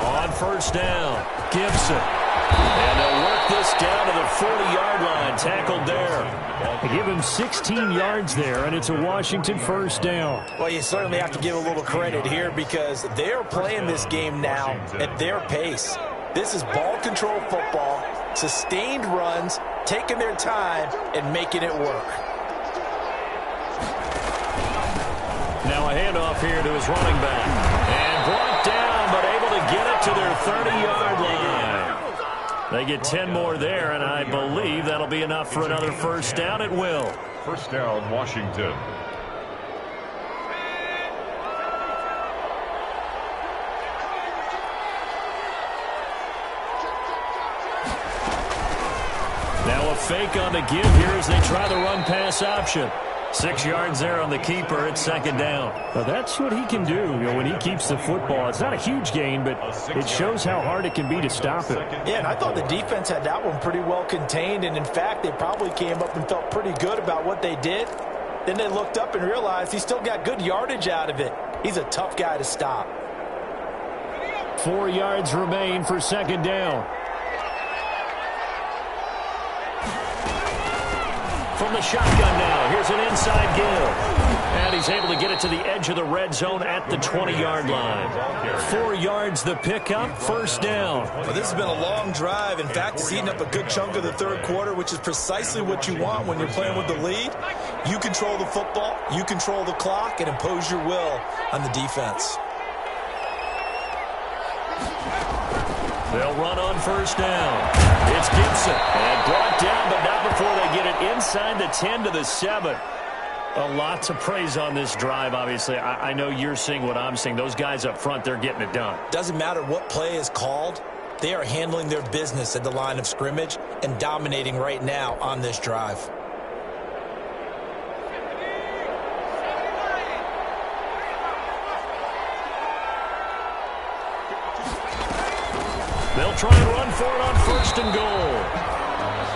On 1st down, Gibson. And they'll work this down to the 40-yard line. Tackled there. They give him 16 yards there, and it's a Washington 1st down. Well, you certainly have to give a little credit here because they're playing this game now at their pace. This is ball control football, sustained runs, taking their time, and making it work. Now a handoff here to his running back. And brought down, but able to get it to their 30-yard line. They get 10 more there, and I believe that'll be enough for another 1st down. It will. 1st down, Washington. Now a fake on the give here as they try the run-pass option. 6 yards there on the keeper. It's 2nd down. Well, that's what he can do, when he keeps the football. It's not a huge gain, but it shows how hard it can be to stop it. Yeah, and I thought the defense had that one pretty well contained, and in fact, they probably came up and felt pretty good about what they did. Then they looked up and realized he still got good yardage out of it. He's a tough guy to stop. 4 yards remain for 2nd down. From the shotgun now, here's an inside give. And he's able to get it to the edge of the red zone at the 20-yard line. 4 yards the pickup, 1st down. Well, this has been a long drive. In fact, it's eaten up a good chunk of the 3rd quarter, which is precisely what you want when you're playing with the lead. You control the football, you control the clock, and impose your will on the defense. They'll run on 1st down. It's Gibson. And brought down, but not before they get it inside the 10 to the 7. A lot to praise on this drive, obviously. I know you're seeing what I'm seeing. Those guys up front, they're getting it done. Doesn't matter what play is called. They are handling their business at the line of scrimmage and dominating right now on this drive. They'll try and run for it on 1st and goal.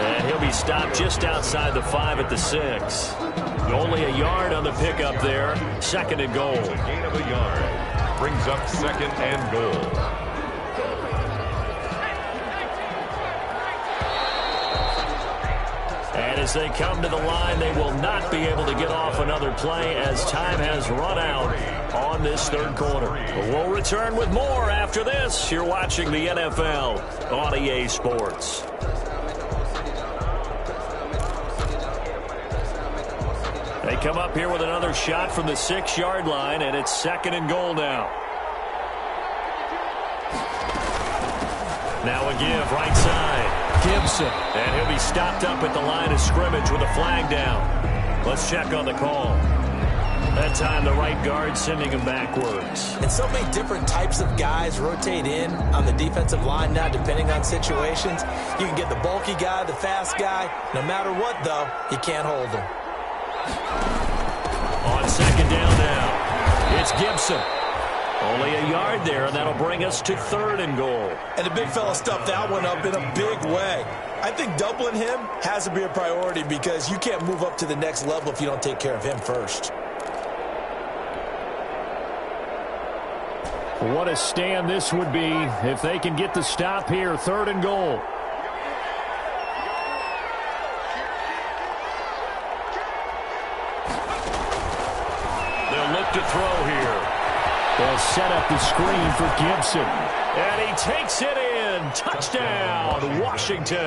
And he'll be stopped just outside the 5 at the 6. Only a yard on the pickup there. 2nd and goal. It's a gain of a yard. Brings up 2nd and goal. And as they come to the line, they will not be able to get off another play as time has run out on this 3rd quarter. We'll return with more after this. You're watching the NFL on EA Sports. They come up here with another shot from the 6-yard line, and it's 2nd and goal now. Now a give right side. Gibson. And he'll be stopped up at the line of scrimmage with a flag down. Let's check on the call. That time the right guard sending him backwards. And so many different types of guys rotate in on the defensive line now depending on situations. You can get the bulky guy, the fast guy. No matter what, though, you can't hold him. On 2nd down now, it's Gibson. Only a yard there, and that'll bring us to 3rd and goal. And the big fella stuffed that one up in a big way. I think doubling him has to be a priority because you can't move up to the next level if you don't take care of him first. What a stand this would be if they can get the stop here. 3rd and goal. They'll look to throw here. They'll set up the screen for Gibson. And he takes it in. Touchdown, Washington.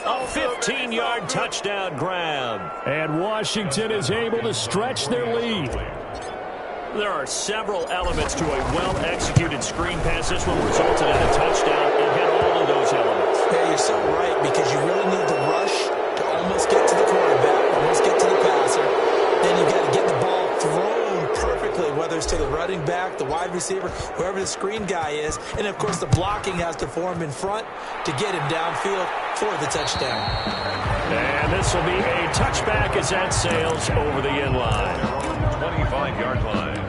A 15-yard touchdown grab. And Washington is able to stretch their lead. There are several elements to a well-executed screen pass. This one resulted in a touchdown. It had all of those elements. Yeah, you're so right because you really need the rush to almost get to the quarterback, almost get to the passer. Then you've got to get the ball thrown perfectly, whether it's to the running back, the wide receiver, whoever the screen guy is. And, of course, the blocking has to form in front to get him downfield for the touchdown. And this will be a touchback as that sails over the end line. 25-yard line.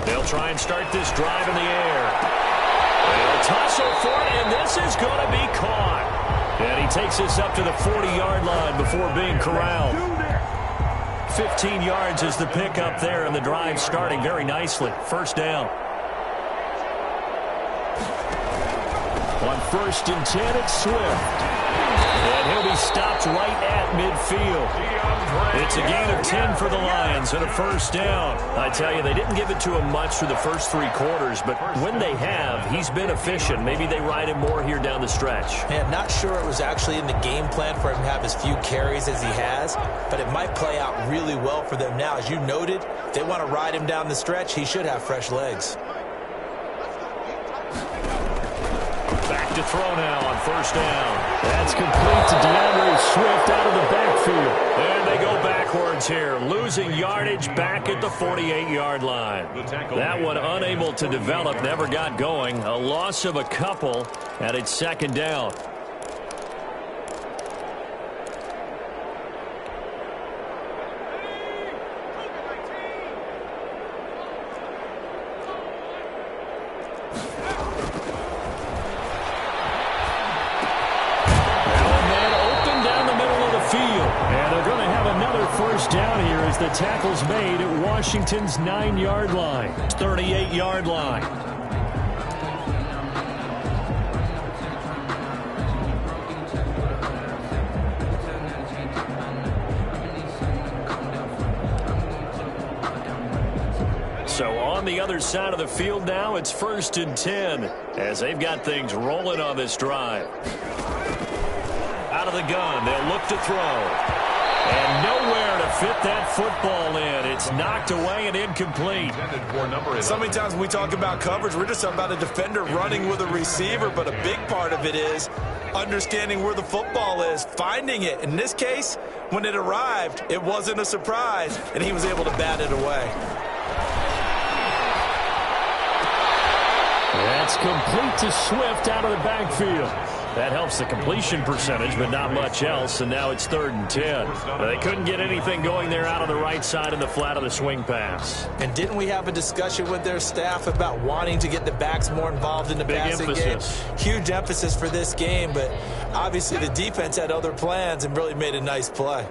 They'll try and start this drive in the air. They'll tussle for it, and this is going to be caught. And he takes this up to the 40-yard line before being corralled. 15 yards is the pickup there, and the drive starting very nicely. First down. On 1st and 10, it's Swift. And he'll be stopped right at midfield. It's a gain of 10 for the Lions and a first down. I tell you, they didn't give it to him much through the first 3 quarters, but when they have, he's been efficient. Maybe they ride him more here down the stretch. Man, not sure it was actually in the game plan for him to have as few carries as he has, but it might play out really well for them now. As you noted, they want to ride him down the stretch. He should have fresh legs. Back to throw now on first down. That's complete to DeAndre Swift out of the backfield. And they go backwards here, losing yardage back at the 48-yard line. That one unable to develop, never got going. A loss of a couple, and it's second down. Down here as the tackle's made at Washington's 9-yard line. 38-yard line. So on the other side of the field now, it's 1st and 10 as they've got things rolling on this drive. Out of the gun, they'll look to throw. And nowhere to fit that football in. It's knocked away and incomplete. So many times when we talk about coverage, we're just talking about a defender running with a receiver, but a big part of it is understanding where the football is, finding it. In this case, when it arrived, it wasn't a surprise, and he was able to bat it away. That's complete to Swift out of the backfield. That helps the completion percentage, but not much else, and now it's 3rd and 10. They couldn't get anything going there out on the right side in the flat of the swing pass. And didn't we have a discussion with their staff about wanting to get the backs more involved in the passing game? Huge emphasis for this game, but obviously the defense had other plans and really made a nice play.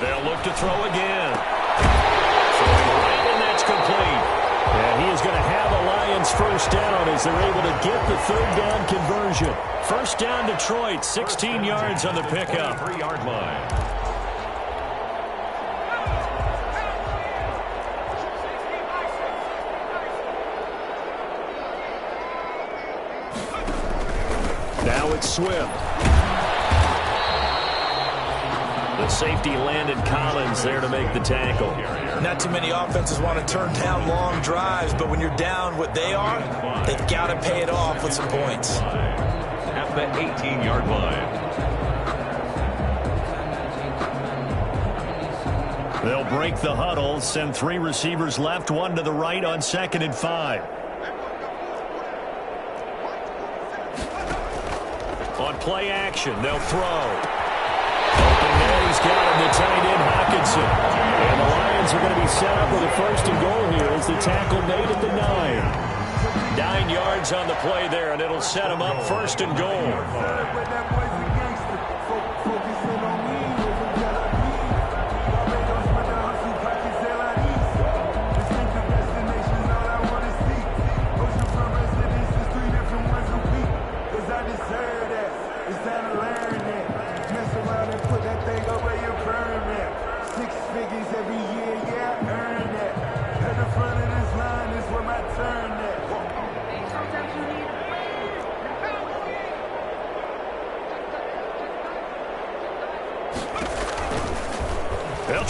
They'll look to throw again. And he is going to have a Lions first down as they're able to get the 3rd down conversion. First down Detroit, 16 yards on the pickup. 3-yard line. Now it's Swift. The safety landed Collins there to make the tackle. Not too many offenses want to turn down long drives, but when you're down what they are, they've got to pay it off with some points. At the 18-yard line. They'll break the huddle, send 3 receivers left, 1 to the right on 2nd and 5. On play action, they'll throw. And he's got him, the tight end Hockenson. And the Lions are going to be set up with a 1st and goal here as the tackle made at the 9. 9 yards on the play there, and it'll set him up 1st and goal.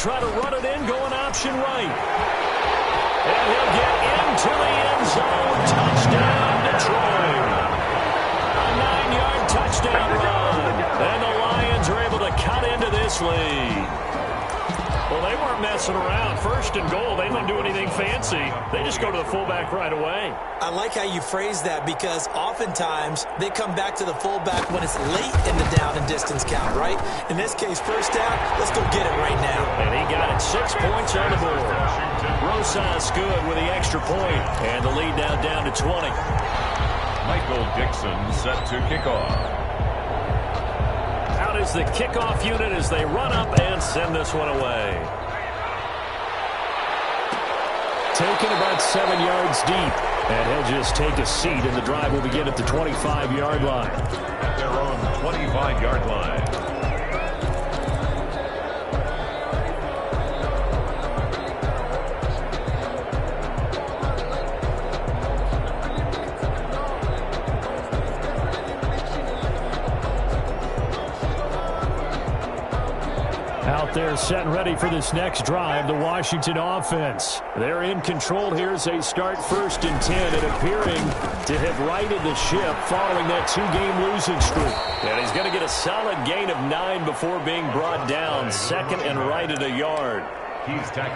try to run it in, going option right. And he'll get into the end zone. Touchdown, Detroit. A 9-yard touchdown run. And the Lions are able to cut into this lead. Well, they weren't messing around. First and goal, they don't do anything fancy. They just go to the fullback right away. I like how you phrase that because oftentimes they come back to the fullback when it's late in the down and distance count, right? In this case, first down, let's go get it right now. And he got it 6 points on the board. Rosas good with the extra point, and the lead now down to 20. Michael Dixon set to kick off. Out is the kickoff unit as they run up and send this one away. Taken about 7 yards deep. And he'll just take a seat, and the drive will begin at the 25-yard line. At their own 25-yard line. Out there set and ready for this next drive, the Washington offense. They're in control here as they start 1st and 10 and appearing to have righted the ship following that 2-game losing streak. And he's going to get a solid gain of 9 before being brought down, second and right at a yard.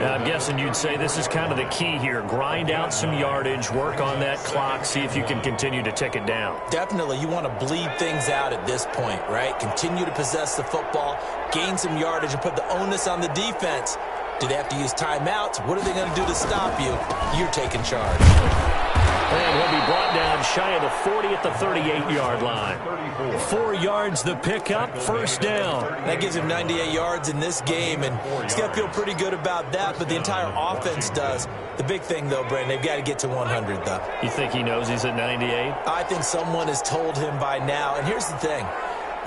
Now, I'm guessing you'd say this is kind of the key here. Grind out some yardage, work on that clock, see if you can continue to tick it down. Definitely. You want to bleed things out at this point, right? Continue to possess the football, gain some yardage, and put the onus on the defense. Do they have to use timeouts? What are they going to do to stop you? You're taking charge. And he'll be brought down shy of the 40 at the 38-yard line. 4 yards the pickup, first down. That gives him 98 yards in this game, and he's got to feel pretty good about that, but the entire offense does. The big thing, though, Brandon, they've got to get to 100, though. You think he knows he's at 98? I think someone has told him by now, and here's the thing.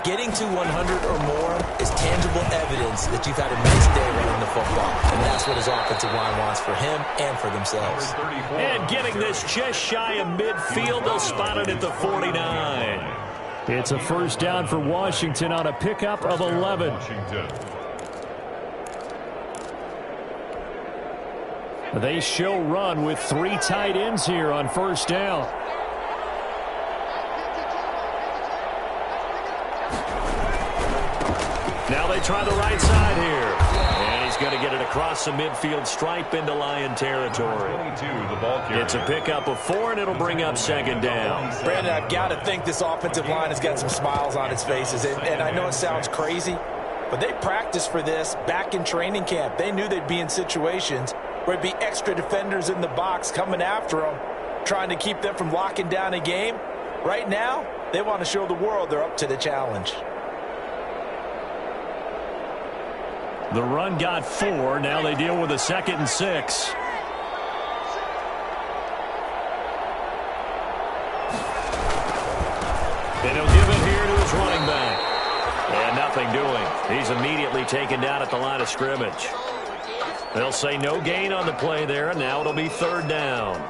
Getting to 100 or more is tangible evidence that you've had a nice day running the football. And that's what his offensive line wants for him and for themselves. And getting this just shy of midfield, they'll spot it at the 49. It's a first down for Washington on a pickup of 11. They show run with 3 tight ends here on first down. Now they try the right side here. And he's going to get it across the midfield stripe into Lion territory. It's a pickup of 4, and it'll bring up second down. Brandon, I've got to think this offensive line has got some smiles on its faces. And I know it sounds crazy, but they practiced for this back in training camp. They knew they'd be in situations where it'd be extra defenders in the box coming after them, trying to keep them from locking down a game. Right now, they want to show the world they're up to the challenge. The run got 4. Now they deal with a 2nd and 6. And he'll give it here to his running back. And nothing doing. He's immediately taken down at the line of scrimmage. They'll say no gain on the play there, and now it'll be 3rd down.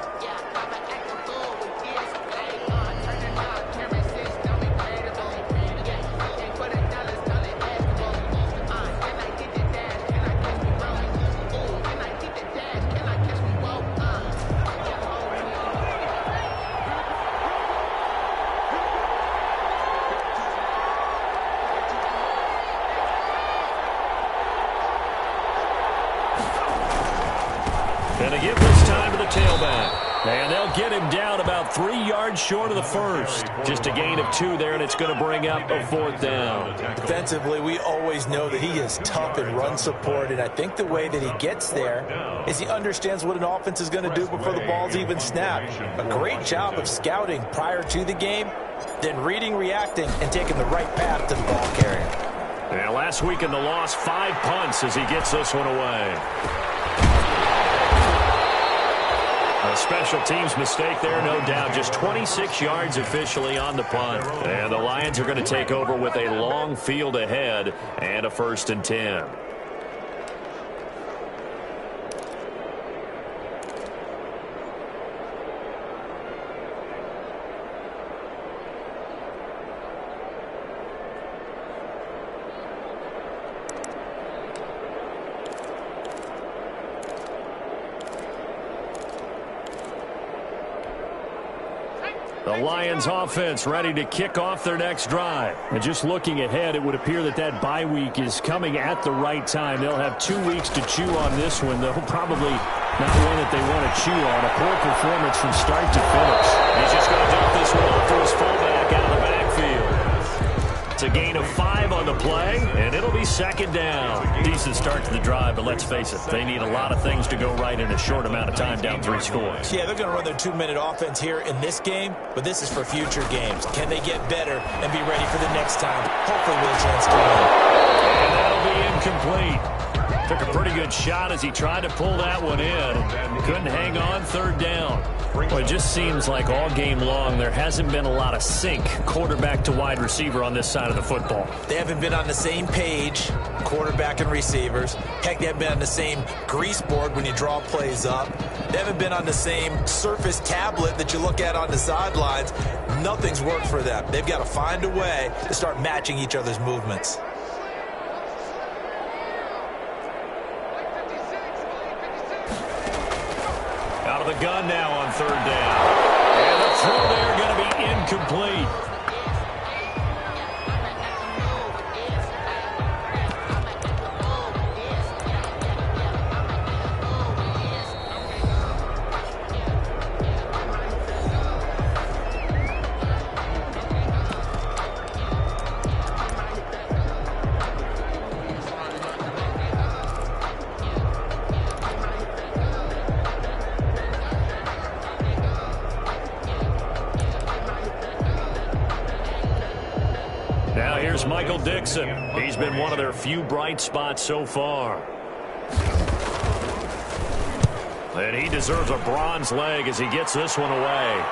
And they give this time to the tailback. And they'll get him down about 3 yards short of the first. Just a gain of 2 there, and it's going to bring up a 4th down. Defensively, we always know that he is tough in run support, and I think the way that he gets there is he understands what an offense is going to do before the ball's even snapped. A great job of scouting prior to the game, then reading, reacting, and taking the right path to the ball carrier. And last week in the loss, 5 punts as he gets this one away. A special teams mistake there, no doubt. Just 26 yards officially on the punt. And the Lions are going to take over with a long field ahead and a 1st and 10. The Lions offense ready to kick off their next drive. And just looking ahead, it would appear that that bye week is coming at the right time. They'll have 2 weeks to chew on this one. They'll probably not one that they want to chew on. A poor performance from start to finish. He's just going to dump this one off to his fullback out of the backfield. It's a gain of 5 on the play, and it'll be second down. Decent start to the drive, but let's face it, they need a lot of things to go right in a short amount of time, down 3 scores. Yeah, they're going to run their 2-minute offense here in this game, but this is for future games. Can they get better and be ready for the next time? Hopefully with a chance to win. And that'll be incomplete. Took a pretty good shot as he tried to pull that one in. Couldn't hang on, third down. Well, it just seems like all game long there hasn't been a lot of sync quarterback to wide receiver on this side of the football. They haven't been on the same page, quarterback and receivers. Heck, they haven't been on the same grease board when you draw plays up. They haven't been on the same surface tablet that you look at on the sidelines. Nothing's worked for them. They've got to find a way to start matching each other's movements. Out of the gun now on third down. And the throw there going to be incomplete. Now here's Michael Dixon. He's been one of their few bright spots so far. And he deserves a bronze leg as he gets this one away.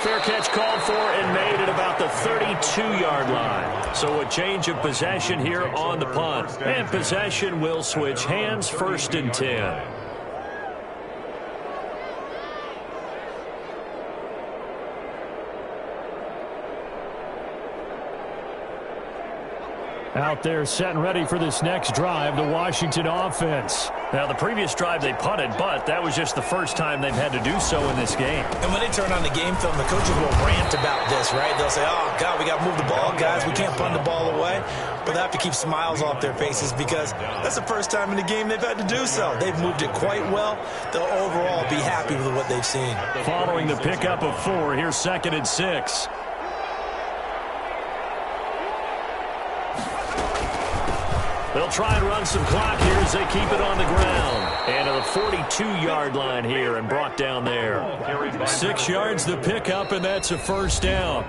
Fair catch called for and made at about the 32-yard line. So a change of possession here on the punt. And possession will switch hands, 1st and 10. Out there set and ready for this next drive, the Washington offense. Now, the previous drive they punted, but that was just the first time they've had to do so in this game. And when they turn on the game film, the coaches will rant about this, right? They'll say, oh, God, we got to move the ball, guys. We can't punt the ball away. But they have to keep smiles off their faces because that's the first time in the game they've had to do so. They've moved it quite well. They'll overall be happy with what they've seen. Following the pickup of 4, here's 2nd and 6. They'll try and run some clock here as they keep it on the ground. And to the 42-yard line here and brought down there. 6 yards the pickup, and that's a first down.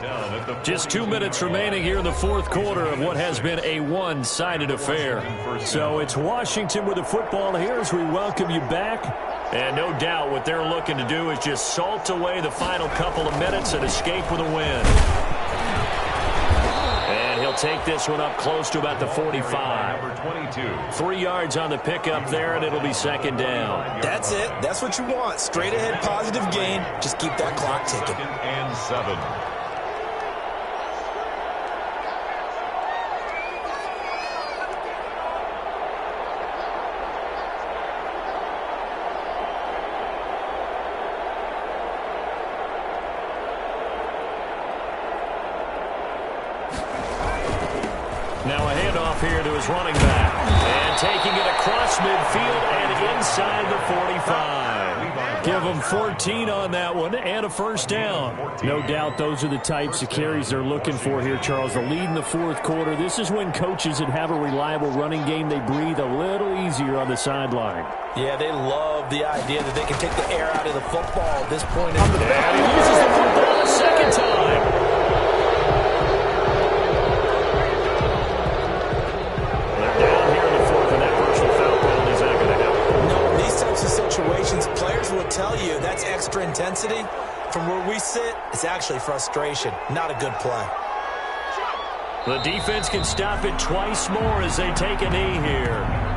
Just 2 minutes remaining here in the fourth quarter of what has been a one-sided affair. So it's Washington with the football here as we welcome you back. And no doubt what they're looking to do is just salt away the final couple of minutes and escape with a win. And he'll take this one up close to about the 45. 3 yards on the pickup there, and it'll be second down. That's it. That's what you want. Straight ahead, positive gain. Just keep that clock ticking. 2nd and 7. Now a handoff here to his running back. And taking it across midfield and inside the 45. Give them 14 on that one and a first down. No doubt those are the types of carries they're looking for here, Charles. The lead in the fourth quarter. This is when coaches that have a reliable running game, they breathe a little easier on the sideline. Yeah, they love the idea that they can take the air out of the football at this point in the game. And he uses the football a second time. Situations, players will tell you that's extra intensity. From where we sit, it's actually frustration, not a good play. The defense can stop it twice more as they take a knee here.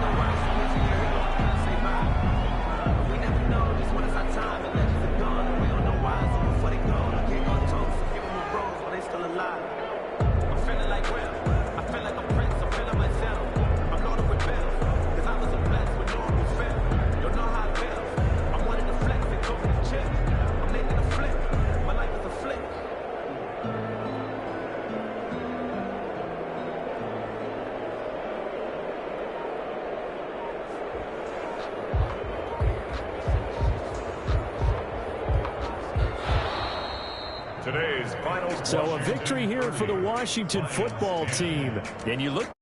Today's final. So a victory here for the Washington football team. And you look